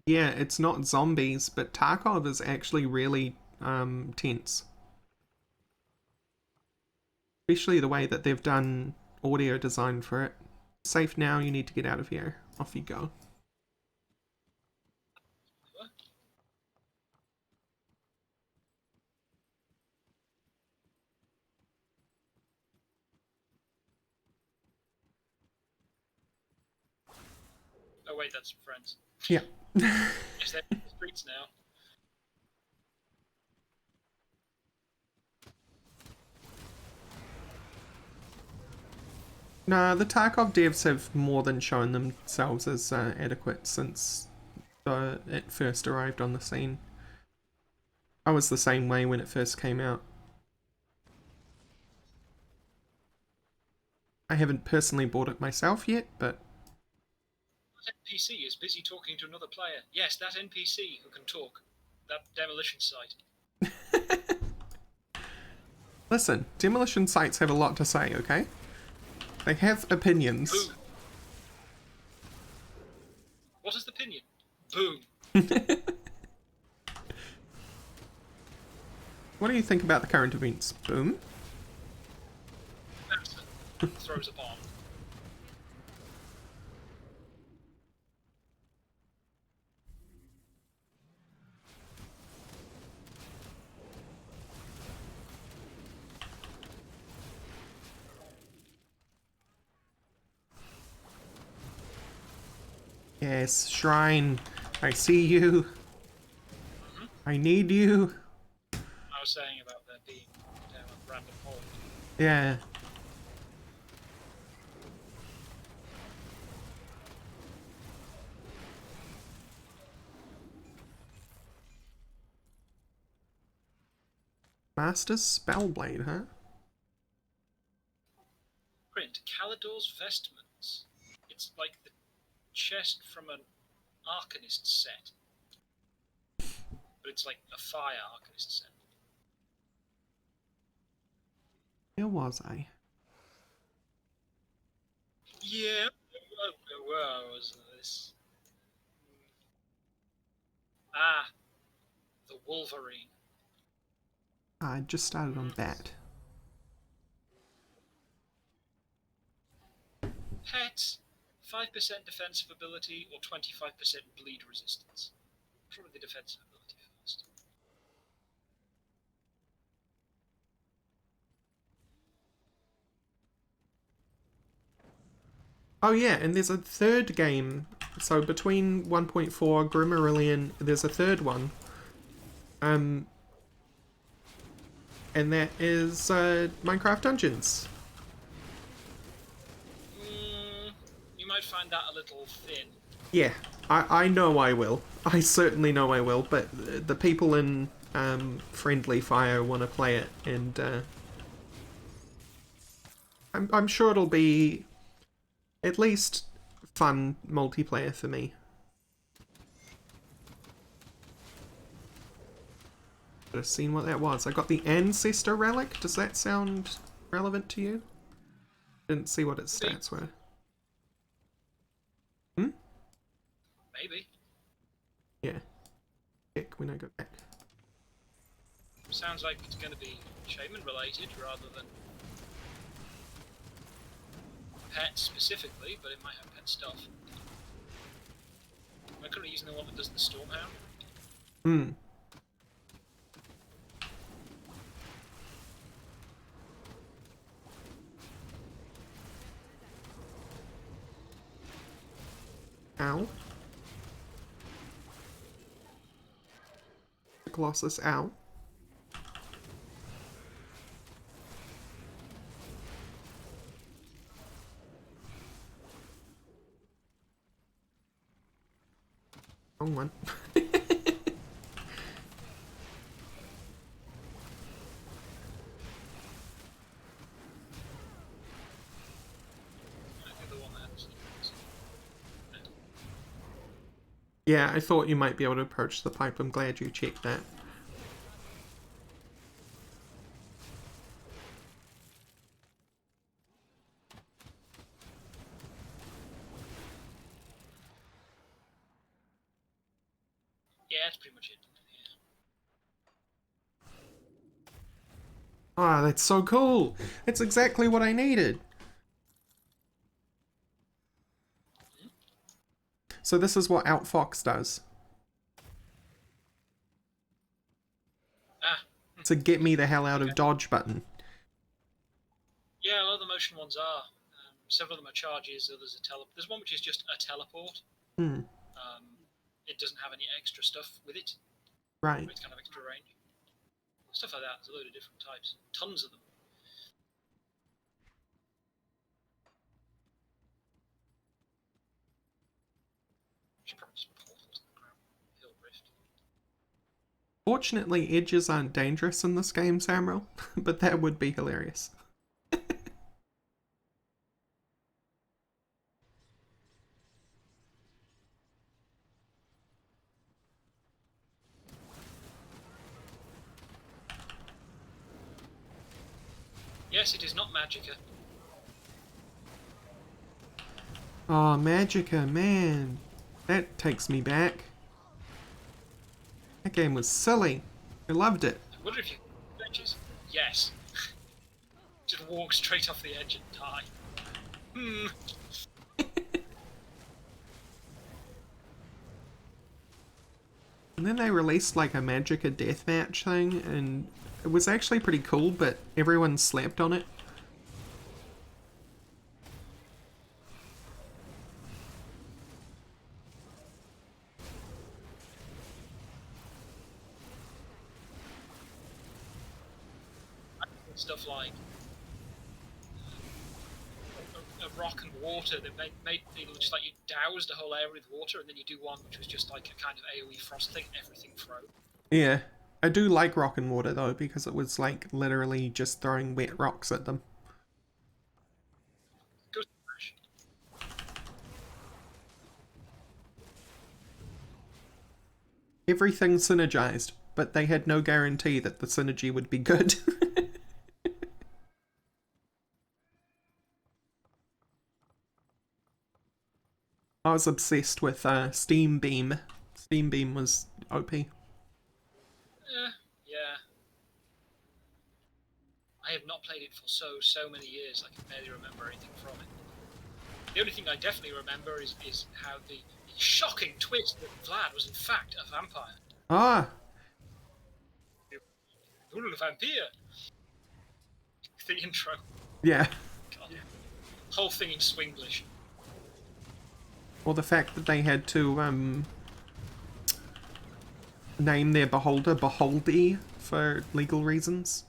yeah, it's not zombies, but Tarkov is actually really tense. Especially the way that they've done audio design for it. Safe now, you need to get out of here. Off you go. What? Oh wait, that's friends. Yeah. Yes, they're in the streets now. Nah, the Tarkov devs have more than shown themselves as adequate since it first arrived on the scene. I was the same way when it first came out. I haven't personally bought it myself yet, but... That NPC is busy talking to another player. Yes, that NPC who can talk. That demolition site. Listen, demolition sites have a lot to say, okay? They have opinions. Boom. What is the opinion? Boom. What do you think about the current events? Boom. Master throws a bomb. Yes, Shrine. I see you. I need you. I was saying about there being down a random hole. Yeah. Master's Spellblade, huh? Print Calidor's Vestments. It's like the chest from an Arcanist set. But it's like a fire Arcanist set. Where was I? Yeah. Where was this? Ah. The Wolverine. I just started on Bat. Pets. 5% defensive ability or 25% bleed resistance. Probably the defensive ability first. Oh yeah, and there's a third game. So between 1.4 Grimmarillion, there's a third one. And that is Minecraft Dungeons. You might find that a little thin. Yeah, I know I will. I certainly know I will, but the people in Friendly Fire want to play it, and I'm sure it'll be at least fun multiplayer for me. Should have seen what that was. I got the Ancestor Relic. Does that sound relevant to you? Didn't see what its stats were. Hmm? Maybe. Yeah. Check when I go back. Sounds like it's going to be shaman related rather than pet specifically, but it might have pet stuff. Am I currently using the one that does the Stormhound? Hmm. Ow. Colossus, ow. Wrong one. Yeah, I thought you might be able to approach the pipe. I'm glad you checked that. Yeah, that's pretty much it. Ah, that's so cool! It's exactly what I needed! So this is what Outfox does. Ah. To get me the hell out of dodge button. Yeah, a lot of the motion ones are. Several of them are charges, others are teleport. There's one which is just a teleport. Hmm. It doesn't have any extra stuff with it. Right. It's kind of extra range. Stuff like that. There's a load of different types. Tons of them. Should probably just portal to the ground. Hill Rift. Fortunately, edges aren't dangerous in this game, Samuel, but that would be hilarious. Yes, it is not Magicka. Oh, Magicka, man. That takes me back. That game was silly. I loved it. I wonder if you edges. Yes. Just walk straight off the edge and die. Hmm. And then they released like a Magicka deathmatch thing, and it was actually pretty cool, but everyone slept on it. Stuff like a rock and water that made it look just like you doused a whole area with water, and then you do one which was just like a kind of AoE frost thing, everything froze. Yeah. I do like Rock and Water though, because it was like literally just throwing wet rocks at them. Good smash. Everything synergized, but they had no guarantee that the synergy would be good. I was obsessed with Steam Beam. Steam Beam was OP. Yeah. I have not played it for so many years. I can barely remember anything from it. The only thing I definitely remember is how the shocking twist that Vlad was in fact a vampire. Ah! You're a vampire. The intro. Yeah. God. Whole thing in Swinglish. Or the fact that they had to name their beholder Beholdy for legal reasons.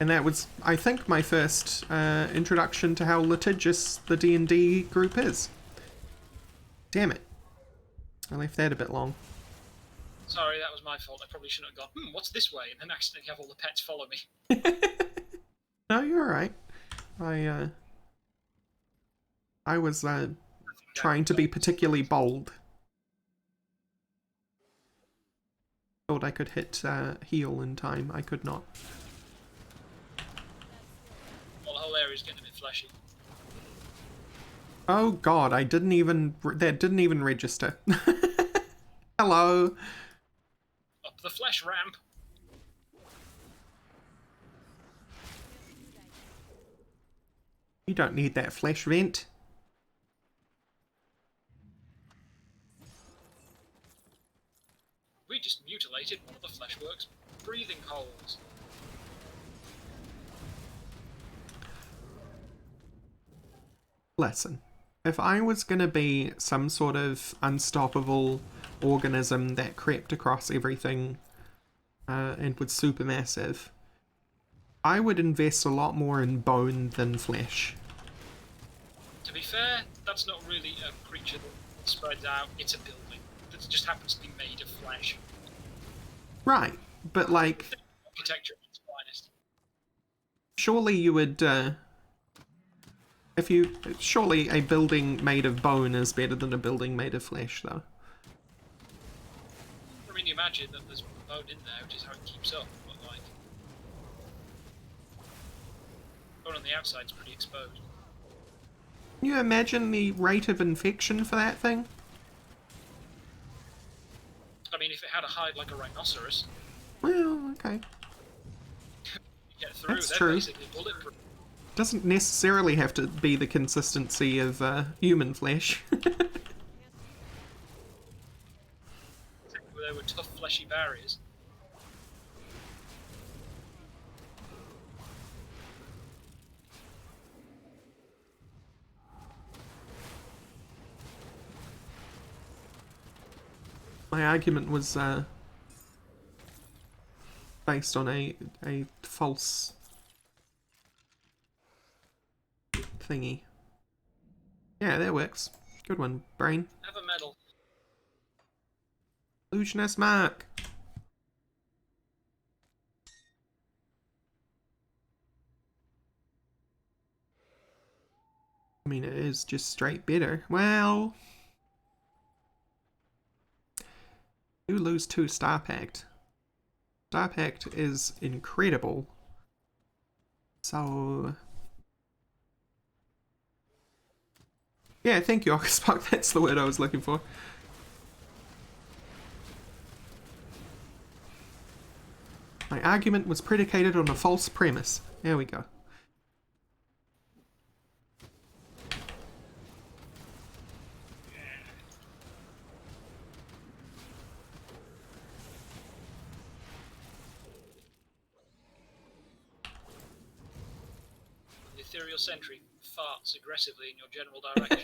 And that was, I think, my first introduction to how litigious the D&D group is. Damn it. I left that a bit long. Sorry, that was my fault. I probably shouldn't have gone, what's this way? And then accidentally have all the pets follow me. No, you're alright. I was trying to be particularly bold. Thought I could hit heal in time. I could not. Well, the whole area's getting a bit fleshy. Oh god, I didn't even... that didn't even register. Hello. Up the flesh ramp. You don't need that flesh vent. We just mutilated one of the Fleshworks' breathing holes. Listen, if I was gonna be some sort of unstoppable organism that crept across everything and was supermassive, I would invest a lot more in bone than flesh. To be fair, that's not really a creature that spreads out, it's a building that just happens to be made of flesh. Right, but like, Architecture at its finest. surely you would, surely a building made of bone is better than a building made of flesh, though. I mean, you imagine that there's bone in there, which is how it keeps up, but like... bone on the outside's pretty exposed. Can you imagine the rate of infection for that thing? I mean, if it had a hide like a rhinoceros, Well, okay. you get through, That's they're true. basically bulletproof. Doesn't necessarily have to be the consistency of human flesh. There were tough, fleshy barriers. My argument was based on a false thingy. Yeah, that works. Good one, brain. Have a medal. Illusionist mark. I mean, it is just straight better. Well, you lose 2 Star Pact. Star Pact is incredible. So... yeah, thank you, Augustspark. That's the word I was looking for. My argument was predicated on a false premise. There we go. The ethereal sentry farts aggressively in your general direction.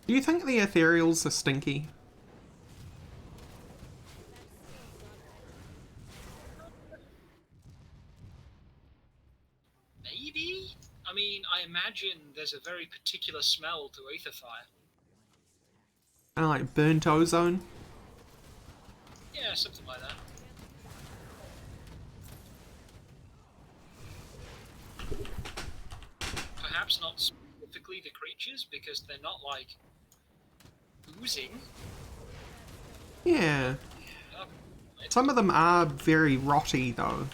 Do you think the ethereals are stinky? Maybe? I mean, I imagine there's a very particular smell to aether fire. Kind of like burnt ozone? Yeah, something like that. Perhaps not specifically the creatures, because they're not, like, oozing. Yeah. Some of them are very rotty, though.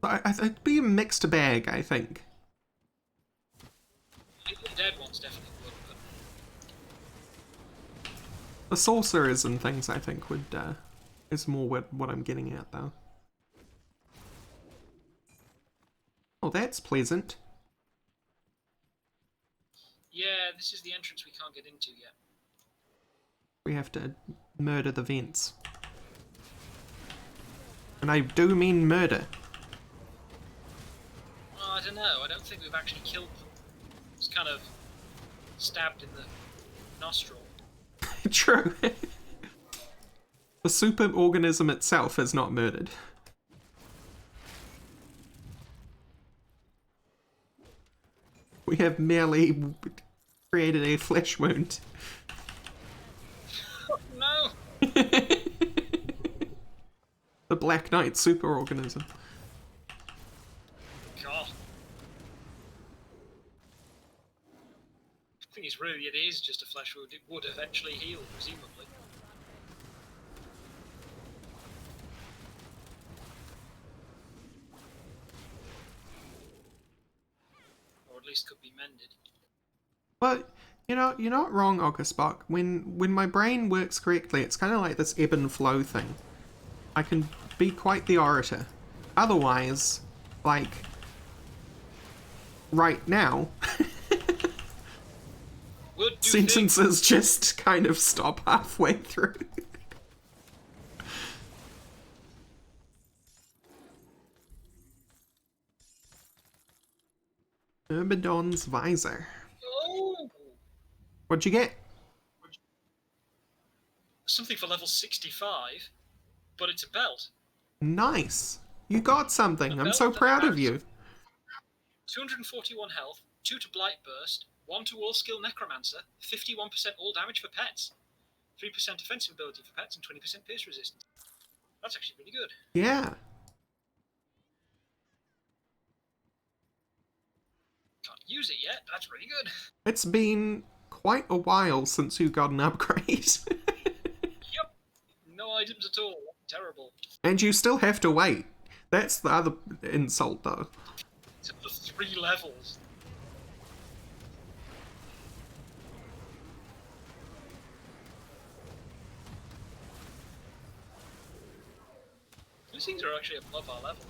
It'd be a mixed bag, I think. I think the dead ones definitely would, but... The sorcerers and things, I think, would, is more what I'm getting at, though. Oh, that's pleasant. yeah, this is the entrance we can't get into yet. We have to murder the vents. And I do mean murder. Well, I don't know. I don't think we've actually killed them. It's kind of stabbed in the nostril. True. The superorganism itself is not murdered. We have merely Created a flesh wound. No! The Black Knight superorganism. God. The thing is, really, it is just a flesh wound. It would eventually heal, presumably. Or at least could be mended. But you know, you're not wrong, Ogresbok. When my brain works correctly, it's kind of like this ebb and flow thing. I can be quite the orator. Otherwise, like right now, Would you sentences just kind of stop halfway through. Myrmidon's visor. Oh! What'd you get? Something for level 65, but it's a belt. Nice. You got something. I'm belt so that proud of has you. 241 health, 2 to Blight Burst, 1 to All Skill Necromancer, 51% all damage for pets, 3% offensive ability for pets, and 20% pierce resistance. That's actually pretty good. Yeah. Can't use it yet, but that's really good. It's been quite a while since you got an upgrade. Yep. No items at all. Terrible. And you still have to wait. That's the other insult, though. It's up to 3 levels. These things are actually above our level.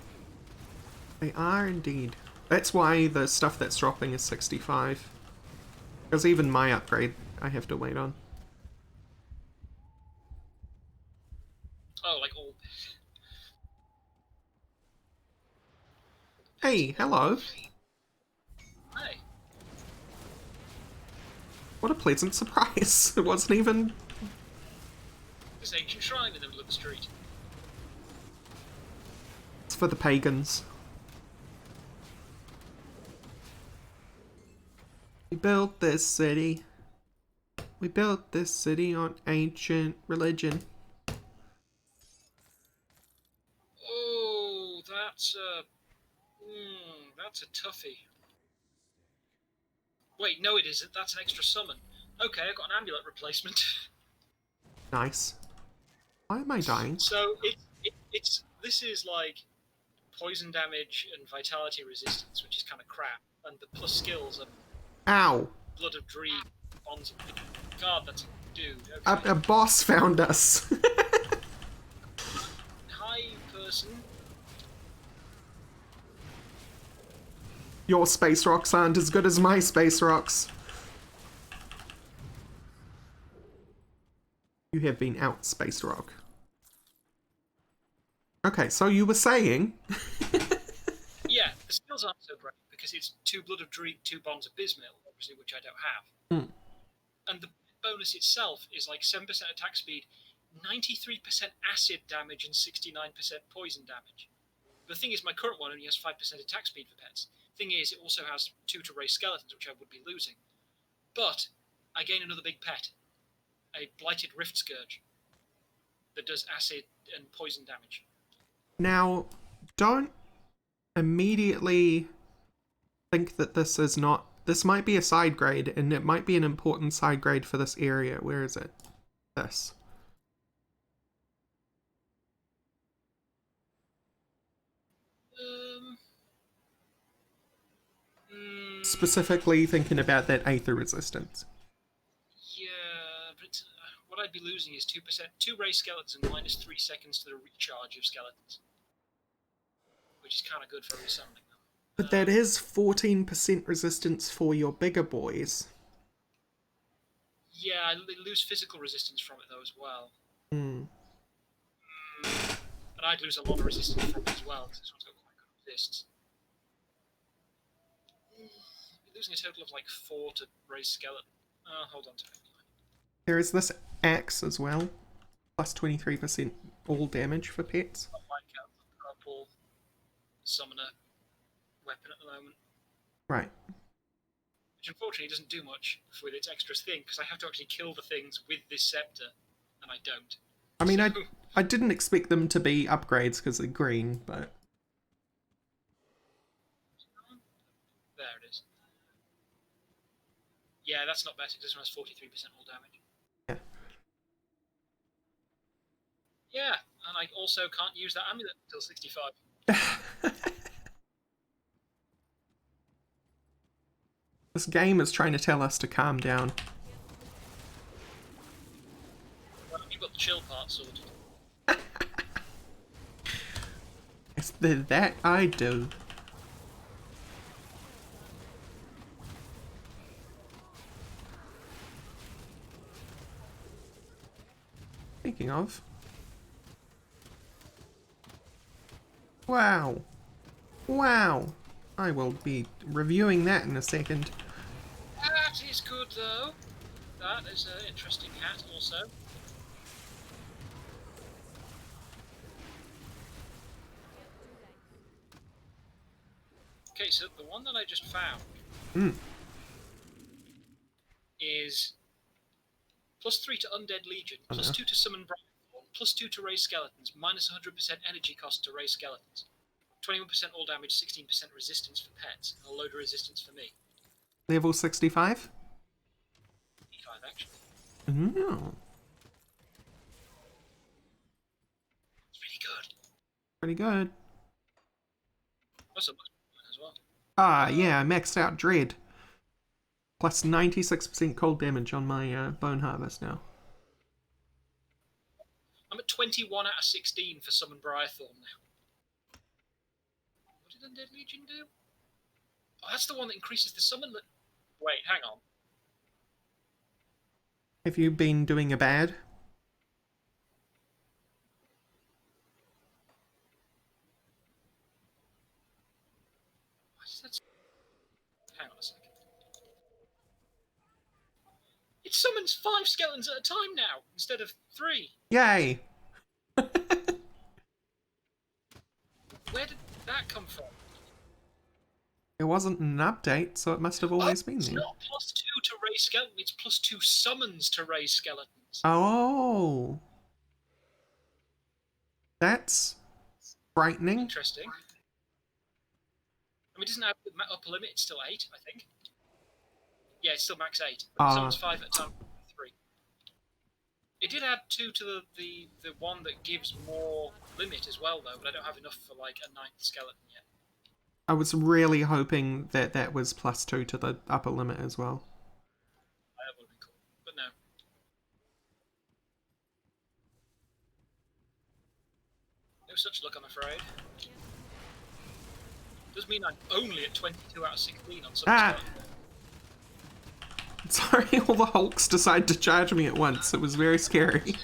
They are indeed. That's why the stuff that's dropping is 65. Because even my upgrade, I have to wait on. Oh, like all... Hey, hello. Hey. What a pleasant surprise. It wasn't even... This ancient shrine in the middle of the street. It's for the pagans. We built this city. We built this city on ancient religion. Oh, that's a toughie. Wait, no it isn't. That's an extra summon. Okay, I got an amulet replacement. Nice. Why am I dying? So this is like poison damage and vitality resistance, which is kind of crap, and the plus skills are Ow. Blood of Dream, Bonds of... God, that's a dude. Okay. A boss found us. Hi, person. Your space rocks aren't as good as my space rocks. You have been out, Space Rock. Okay, so you were saying... Yeah, the skills aren't so great, because it's 2 Blood of Dream, 2 Bonds of Bismil, obviously, which I don't have. And the bonus itself is like 7% attack speed, 93% acid damage, and 69% poison damage. The thing is, my current one only has 5% attack speed for pets. Thing is, it also has 2 to raise skeletons, which I would be losing. But I gain another big pet, a Blighted Rift Scourge, that does acid and poison damage. Now, don't immediately think that this is not... This might be a side grade, and it might be an important side grade for this area. Where is it? This. Specifically thinking about that Aether resistance. Yeah, but what I'd be losing is 2%, 2 raised skeletons and minus 3 seconds to the recharge of skeletons. Which is kind of good for resummoning them. But that is 14% resistance for your bigger boys. Yeah, I lose physical resistance from it though as well. And I'd lose a lot of resistance from it as well, because this one's got quite good resists. Losing a total of like 4 to raise skeleton. Hold on to it. There is this axe as well. Plus 23% all damage for pets. I like a purple summoner weapon at the moment. Right. Which unfortunately doesn't do much with its extra thing, because I have to actually kill the things with this scepter, and I don't. I mean, So, I didn't expect them to be upgrades because they're green, but there it is. Yeah, that's not better. This one has 43% more damage. yeah. Yeah, and I also can't use that amulet until 65. This game is trying to tell us to calm down. Well, you've got the chill part sorted. It's that I do. Speaking of. Wow. Wow. I will be reviewing that in a second. That is good, though. That is an interesting hat, also. Okay, so the one that I just found is +3 to Undead Legion, +2 to Summon Brightthorn, +2 to raise skeletons, -100% energy cost to raise skeletons, 21% all damage, 16% resistance for pets, and a load of resistance for me. Level 65? 5 actually. Oh, It's really good. pretty good. Also, as well. Ah, yeah, I maxed out Dread. Plus 96% cold damage on my Bone Harvest now. I'm at 21 out of 16 for Summon Briarthorn now. What did Undead Legion do? Oh, that's the one that increases the summon. Wait, hang on. Have you been doing a bad? What is that? Hang on a second. It summons 5 skeletons at a time now, instead of 3. Yay! Where did that come from? It wasn't an update, so it must have always been It's there. not +2 to raise skeletons, it's +2 summons to raise skeletons. Oh! That's frightening. Interesting. I mean, it doesn't have the upper limit, it's still 8, I think. Yeah, it's still max 8. But it summons 5 at a time, 3. It did add 2 to the one that gives more limit as well, though, but I don't have enough for, like, a 9th skeleton yet. I was really hoping that that was +2 to the upper limit as well. That would have been cool, but no. No such luck, I'm afraid. Does mean I'm only at 22 out of 16 on some stuff. Sorry, all the Hulks decided to charge me at once. It was very scary.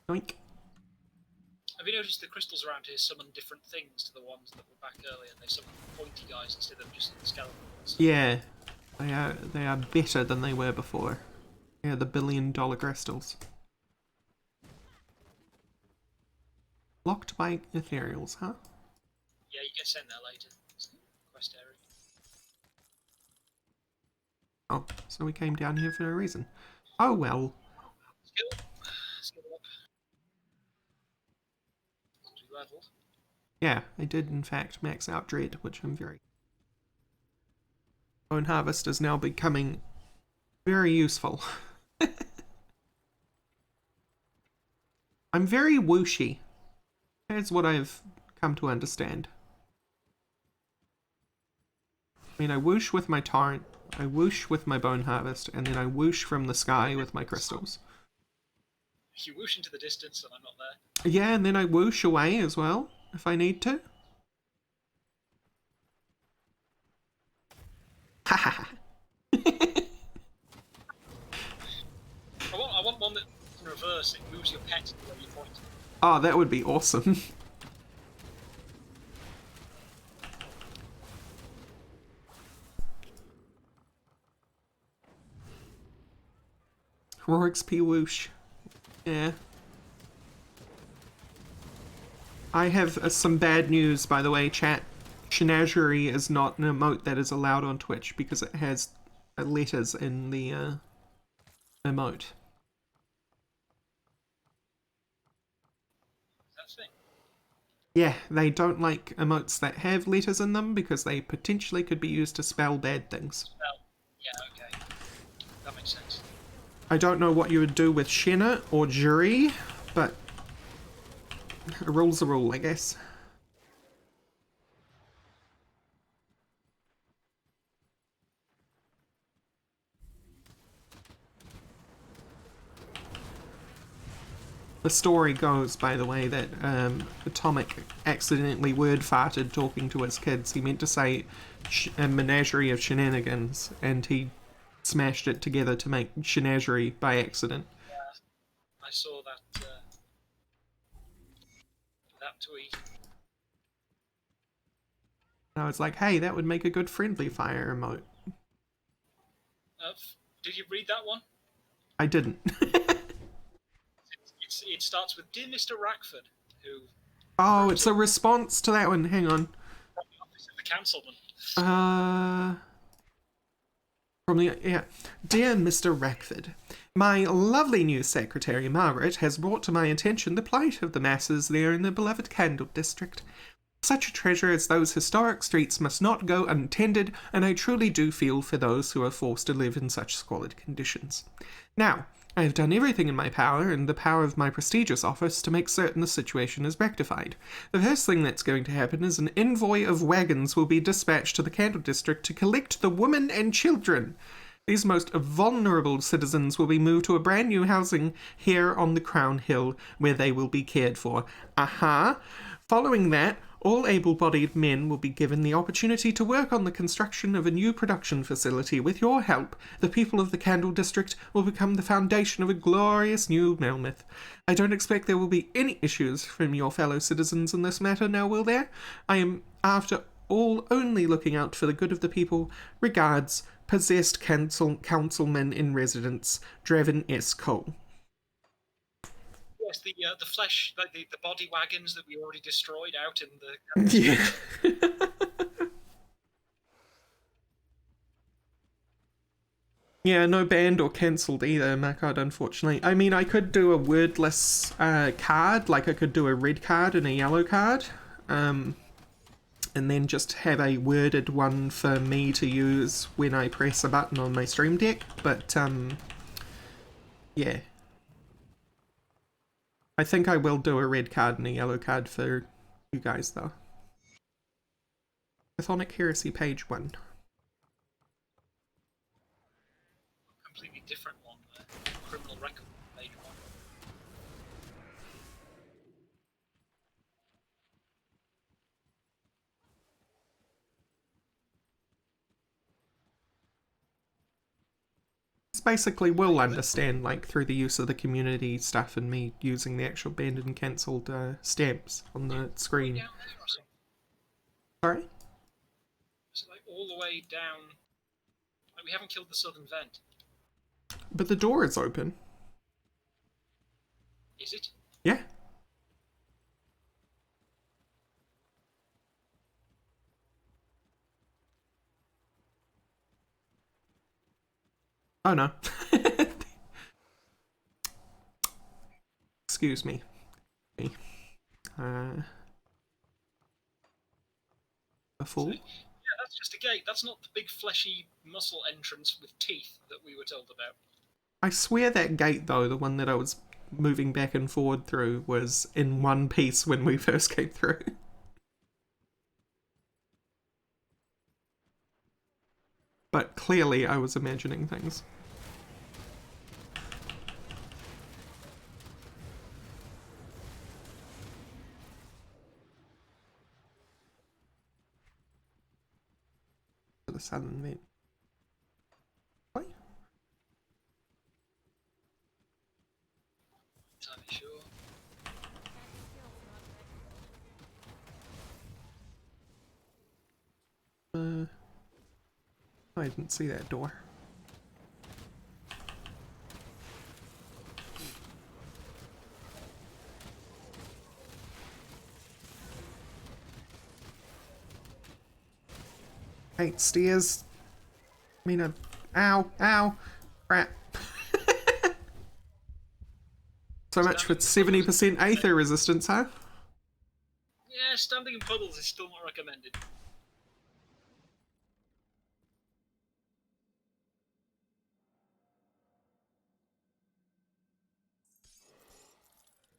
Yoink. Have you noticed the crystals around here summon different things to the ones that were back earlier? They summon pointy guys instead of just skeletons. Yeah, they are better than they were before. Yeah, the $1 billion crystals. Blocked by ethereals, huh? Yeah, you get sent there later. Quest area. Oh, so we came down here for no reason. Oh well. Skill. Skill up. Leveled. Yeah, I did in fact max out Dread, which I'm very... Bone Harvest is now becoming very useful. I'm very whooshy. That's what I've come to understand. I mean, I whoosh with my torrent, I whoosh with my Bone Harvest, and then I whoosh from the sky with my crystals. You whoosh into the distance and I'm not there. Yeah, and then I whoosh away as well, if I need to. Ha ha ha. I want one that in reverse, it moves your pet to where you point. Oh, that would be awesome. Rorax P. Whoosh. Yeah. I have some bad news, by the way, chat. Shenagerie is not an emote that is allowed on Twitch because it has letters in the emote. That's it. Yeah, they don't like emotes that have letters in them because they potentially could be used to spell bad things. Well, yeah, okay. That makes sense. I don't know what you would do with Shenna or Jury, but a rule's a rule, I guess. The story goes, by the way, that Atomic accidentally word farted talking to his kids. He meant to say a menagerie of shenanigans, and he smashed it together to make shenagerie by accident. I saw that that tweet. I was like, hey, that would make a good friendly fire emote. Did you read that one? I didn't. It starts with Dear Mr. Rackford, who Oh, it's a response to that one. Hang on. from the office of the councilman. From the, yeah. Dear Mr. Rackford, my lovely new secretary, Margaret, has brought to my attention the plight of the masses there in the beloved Candle District. Such a treasure as those historic streets must not go untended, and I truly do feel for those who are forced to live in such squalid conditions. Now, I have done everything in my power and the power of my prestigious office to make certain the situation is rectified. The first thing that's going to happen is an envoy of wagons will be dispatched to the Candle District to collect the women and children. These most vulnerable citizens will be moved to a brand new housing here on the Crown Hill, where they will be cared for. Following that, all able-bodied men will be given the opportunity to work on the construction of a new production facility. With your help, the people of the Candle District will become the foundation of a glorious new Melmoth. I don't expect there will be any issues from your fellow citizens in this matter, now will there? I am, after all, only looking out for the good of the people. Regards, possessed councilman in residence, Draven S. Cole. Yes, the flesh, like the body wagons that we already destroyed out in the. Yeah. Yeah, no banned or cancelled either, Macard, unfortunately. I mean, I could do a wordless card, like I could do a red card and a yellow card, and then just have a worded one for me to use when I press a button on my stream deck, but, yeah. I think I will do a red card and a yellow card for you guys, though. Chthonic Heresy, page 1. Completely different one. Criminal record, page 1. Basically will understand, like, through the use of the community stuff and me using the actual banned and cancelled stamps on the screen. Down there or something. Sorry? So like all the way down. Like we haven't killed the southern vent. But the door is open. Is it? Yeah. Oh no. Excuse me. A fool? Yeah, that's just a gate. That's not the big fleshy muscle entrance with teeth that we were told about. I swear that gate, though, the one that I was moving back and forward through, was in one piece when we first came through. But clearly I was imagining things. The southern vent. What? Entirely sure. I didn't see that door. Hate stairs. I mean, ow, ow, crap. So much for 70% aether resistance, huh? Yeah, standing in puddles is still not recommended.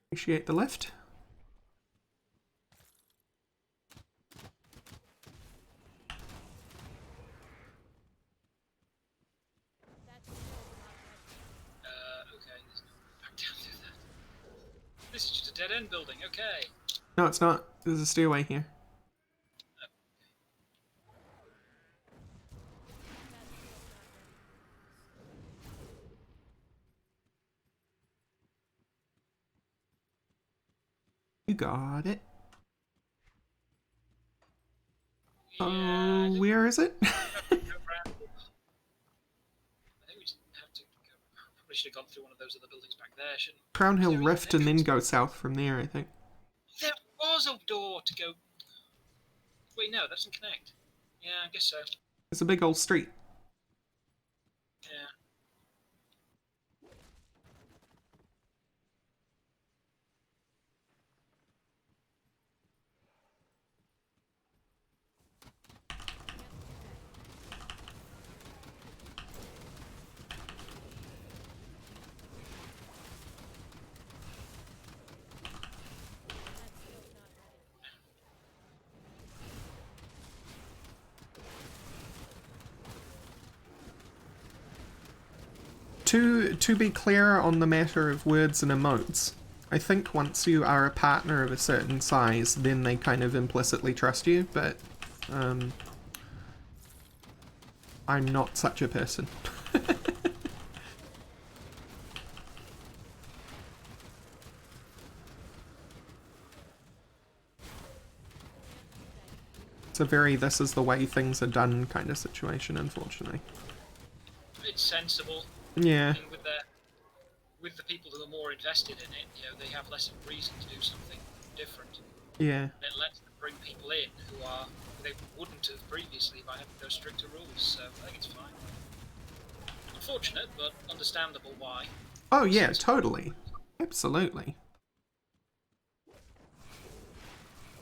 Appreciate the lift. Okay, there's no back down to that. This is just a dead end building, okay. No, it's not. There's a stairway here. You got it. Yeah, Oh, where is it? I think we just have to go. Probably should have gone through one of those other buildings back there, shouldn't we? Crown Hill There is Rift an and then entrance. go south from there, I think. There was a door to go. Wait, no, that doesn't connect. Yeah, I guess so. It's a big old street. Yeah. To be clear on the matter of words and emotes, I think once you are a partner of a certain size, then they kind of implicitly trust you, but I'm not such a person. It's a very this is the way things are done kind of situation, unfortunately. It's sensible. Yeah. And with the people who are more invested in it, you know, they have less of a reason to do something different. Yeah. It lets them bring people in who they wouldn't have previously by having those stricter rules. So I think it's fine. Unfortunate, but understandable why. Oh yeah, totally. Absolutely.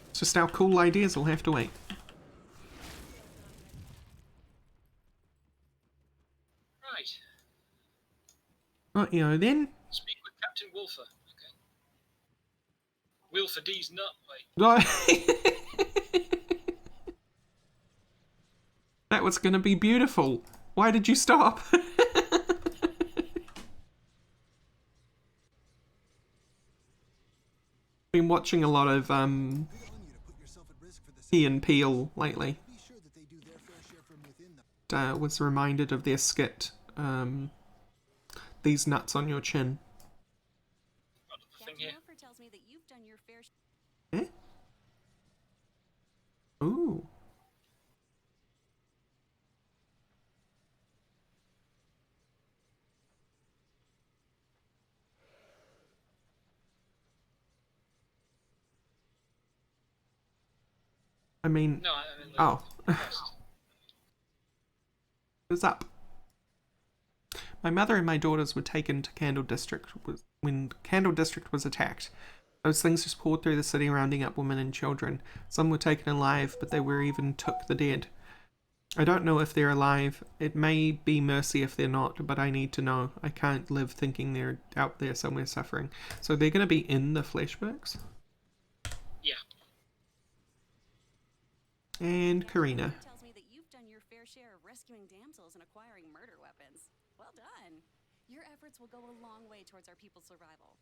It's just our cool ideas will have to wait. Right. Right, you know then. Speak with Captain Wolfer. Okay. Wilfer D's nut, mate. That was gonna be beautiful. Why did you stop? Been watching a lot of Good on you to put yourself at risk for the Key and Peele lately. Be sure that they do their fair share from within the Was reminded of their skit, These Nuts on Your Chin. Got the thing Captain here. Wilford tells me that you've done your fair share. Eh? Ooh. I mean, No, I mean. oh. Quest. It's up. My mother and my daughters were taken to Candle District when Candle District was attacked. Those things just poured through the city, rounding up women and children. Some were taken alive, but they were even took the dead. I don't know if they're alive. It may be mercy if they're not, but I need to know. I can't live thinking they're out there somewhere suffering. So they're going to be in the flashbacks? Yeah. And Captain Karina. Wilford tells me that you've done your fair share of rescuing damsels and acquiring murder weapons. Well done. Your efforts will go a long way towards our people's survival.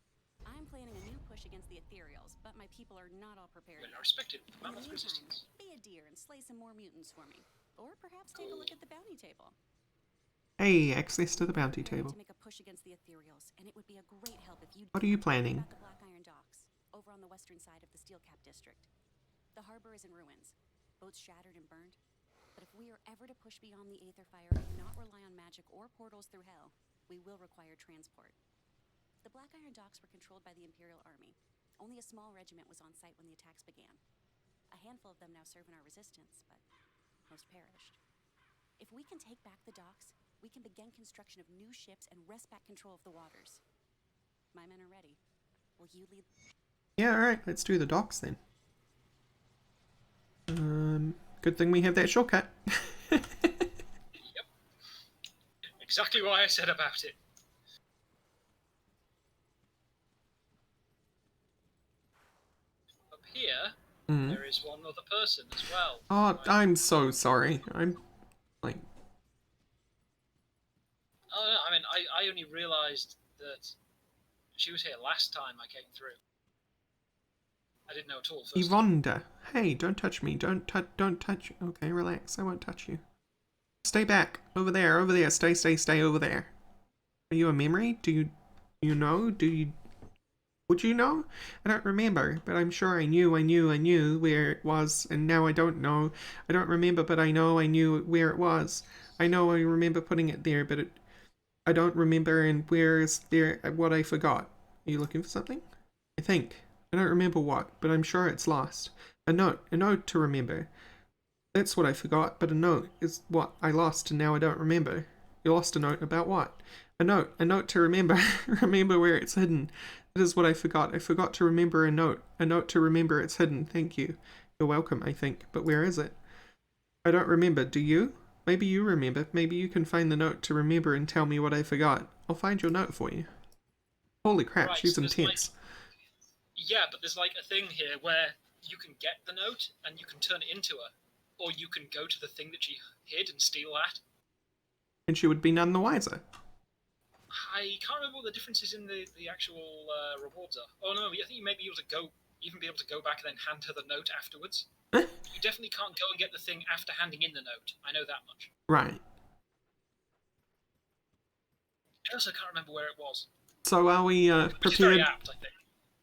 I'm planning a new push against the ethereals, but my people are not all prepared Well, yet. I respected In the mammoth meantime, resistance. be a dear and slay some more mutants for me. Or perhaps take a Cool. look at the bounty table. Hey, access to the bounty We're going table. to make a push against the ethereals, and it would be a great help if you'd What are you planning? about the Black Iron Docks, over on the western side of the Steel Cap District. The harbor is in ruins, boats shattered and burned. But if we are ever to push beyond the Aether Fire and not rely on magic or portals through hell, we will require transport. The Black Iron Docks were controlled by the Imperial Army. Only a small regiment was on site when the attacks began. A handful of them now serve in our resistance, but most perished. If we can take back the docks, we can begin construction of new ships and wrest back control of the waters. My men are ready. Will you lead? Yeah, alright, let's do the docks then. Good thing we have that shortcut. Yep. Exactly what I said about it. Up here, there is one other person as well. Oh, I'm so sorry. I'm like, Oh no, I mean, I only realised that she was here last time I came through. I didn't know at all first time. Yvonda. Hey, don't touch me. Don't touch. Okay, relax. I won't touch you. Stay back. Over there. Over there. Stay over there. Are you a memory? Do you know? Would you know? I don't remember, but I'm sure I knew where it was, and now I don't know. I don't remember, but I know I knew where it was. I know I remember putting it there, but I don't remember and where is there what I forgot. Are you looking for something? I think. I don't remember what, but I'm sure it's lost. A note to remember. That's what I forgot, but a note is what I lost and now I don't remember. You lost a note about what? A note to remember. Remember where it's hidden. That is what I forgot. I forgot to remember a note to remember it's hidden. Thank you. You're welcome, I think, but where is it? I don't remember, do you? Maybe you remember. Maybe you can find the note to remember and tell me what I forgot. I'll find your note for you. Holy crap, Right, she's so there's intense. Yeah, but there's like a thing here where you can get the note and you can turn it into her, or you can go to the thing that she hid and steal that. And she would be none the wiser. I can't remember what the differences in the actual rewards are. Oh no, I think you may be able to go, even be able to go back and then hand her the note afterwards. You definitely can't go and get the thing after handing in the note. I know that much. Right. I also can't remember where it was. So are we Which is very prepared? apt, I think.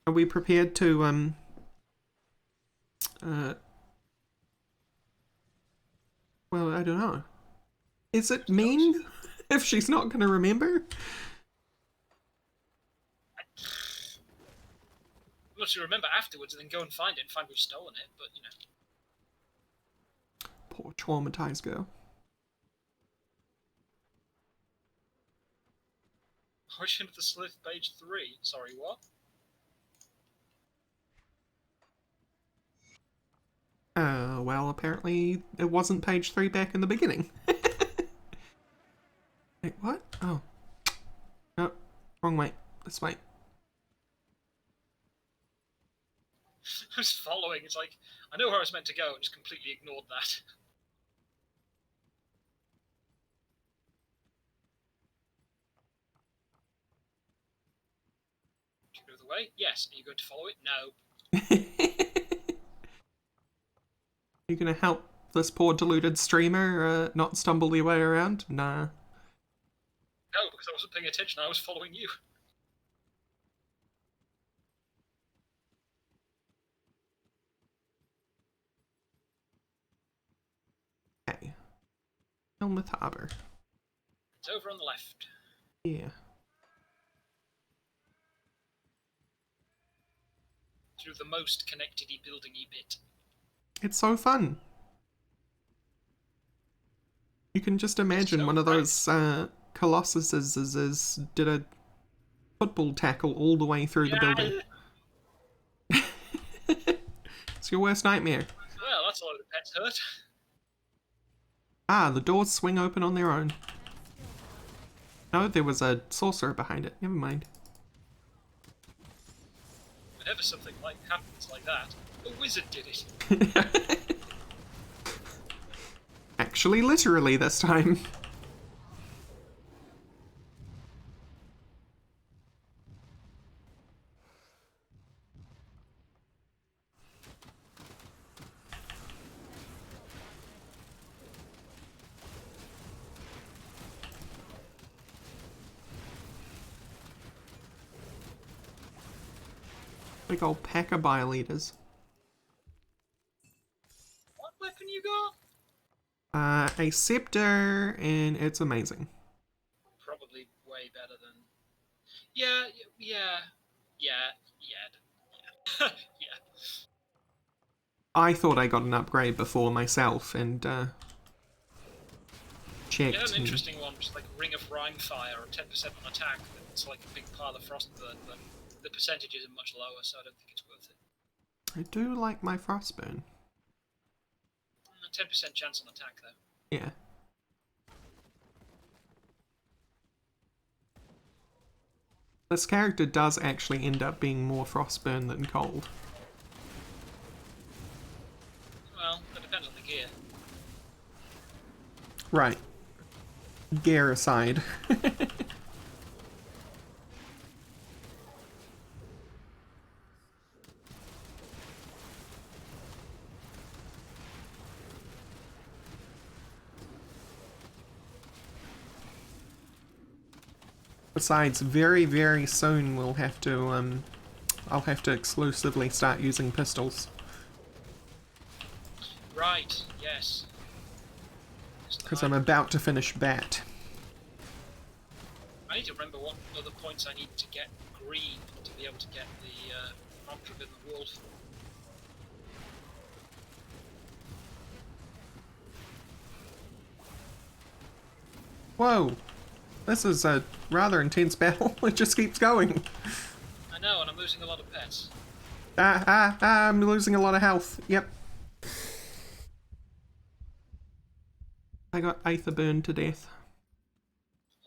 Are we prepared to well, I don't know. Is it mean if she's not going to remember? Unless you remember afterwards and then go and find it and find we've stolen it, but you know. Poor traumatized girl. Origin of the Slith, page 3. Sorry, what? Well, apparently it wasn't page 3 back in the beginning. Wait, what? Oh. No, wrong way. This way. I was following. It's like, I know where I was meant to go and just completely ignored that. Should we go the way? Yes. Are you going to follow it? No. You gonna help this poor deluded streamer not stumble their way around? Nah. No, because I wasn't paying attention. I was following you. Okay. Helmut Harbor. It's over on the left. Yeah. Through the most connected-y building-y bit. It's so fun. You can just imagine so one of right. those Colossuses did a football tackle all the way through the building. It's your worst nightmare. Well, that's a lot of pets hurt. Ah, the doors swing open on their own. No, there was a sorcerer behind it. Never mind. Whenever something like happens like that, a wizard did it. Actually, literally this time. Big old pack of bioleaders. What weapon you got? A scepter, and it's amazing. Probably way better than... Yeah. I thought I got an upgrade before myself, and checked. You had an and- interesting one, just like Ring of Rime Fire, or 10% on attack. It's like a big pile of Frostburn, but the percentages are much lower, so I don't think it's worth it. I do like my Frostburn. 10% chance on attack, though. Yeah. This character does actually end up being more Frostburn than cold. Well, that depends on the gear. Right. Gear aside. Besides, very, very soon we'll have to, I'll have to exclusively start using pistols. Right, yes. Because I'm about to finish Bat. I need to remember what other points I need to get green to be able to get the mantra in the wolf. Whoa! This is a rather intense battle. It just keeps going. I know, and I'm losing a lot of pets. I'm losing a lot of health. Yep. I got Aether burned to death.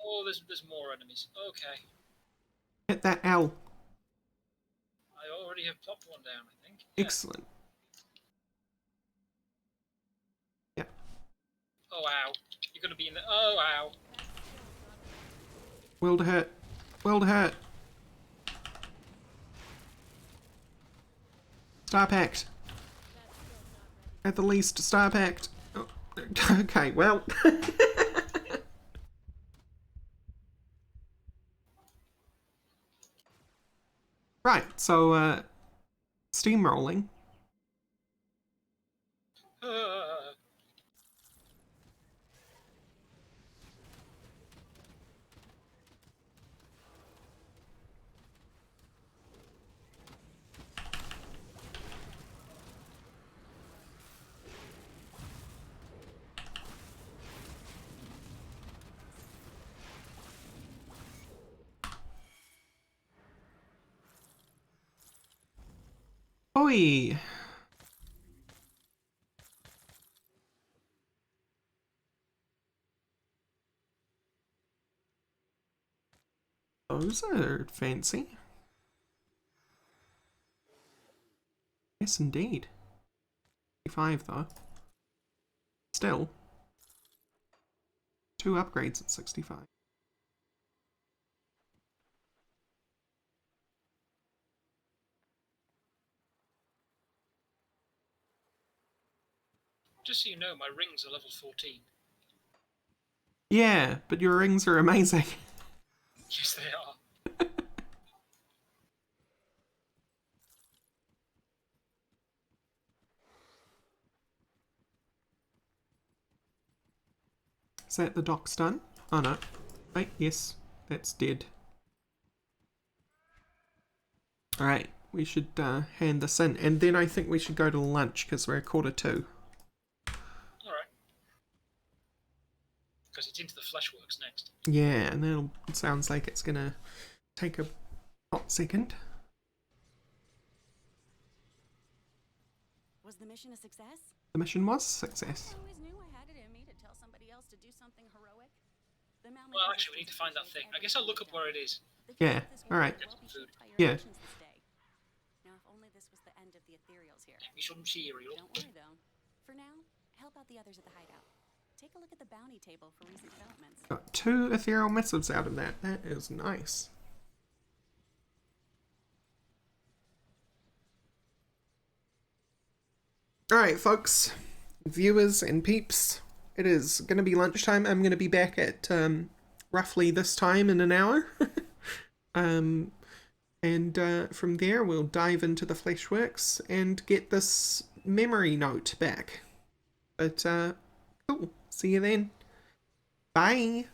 Oh, there's more enemies. Okay. Hit that L. I already have popped one down, I think. Yeah. Excellent. Yep. Oh, ow. You're gonna be in the... Oh, ow. Will to hurt. Will to hurt. Star Pact. At the least, Star Pact. Oh, okay, well. Right, so, steamrolling. Oi! Those are fancy. Yes, indeed. 55 though. Still. 2 upgrades at 65. Just so you know, my rings are level 14. Yeah, but your rings are amazing. Yes, they are. Is that the dock's done? Oh no. Wait, yes, that's dead. Alright, we should hand this in, and then I think we should go to lunch because we're 1:45. Alright. Because it's into the Fleshworks next. Yeah, and then it sounds like it's gonna take a hot second. Was the mission a success? The mission was a success. I always knew I had it in me to tell somebody else to do something heroic. The Mammoth Well, actually, we need to find that thing. I guess I'll look up where it is. Yeah, alright. Yeah. Now, if only this was the end of the ethereals here. Give me some cereal. Don't worry though. For now, help out the others at the hideout. Take a look at the bounty table for recent developments. Got 2 ethereal missives out of that. That is nice. Alright, folks, viewers and peeps, it is going to be lunchtime. I'm going to be back at roughly this time in an hour. And from there we'll dive into the Fleshworks and get this memory note back. But, cool. See you then. Bye.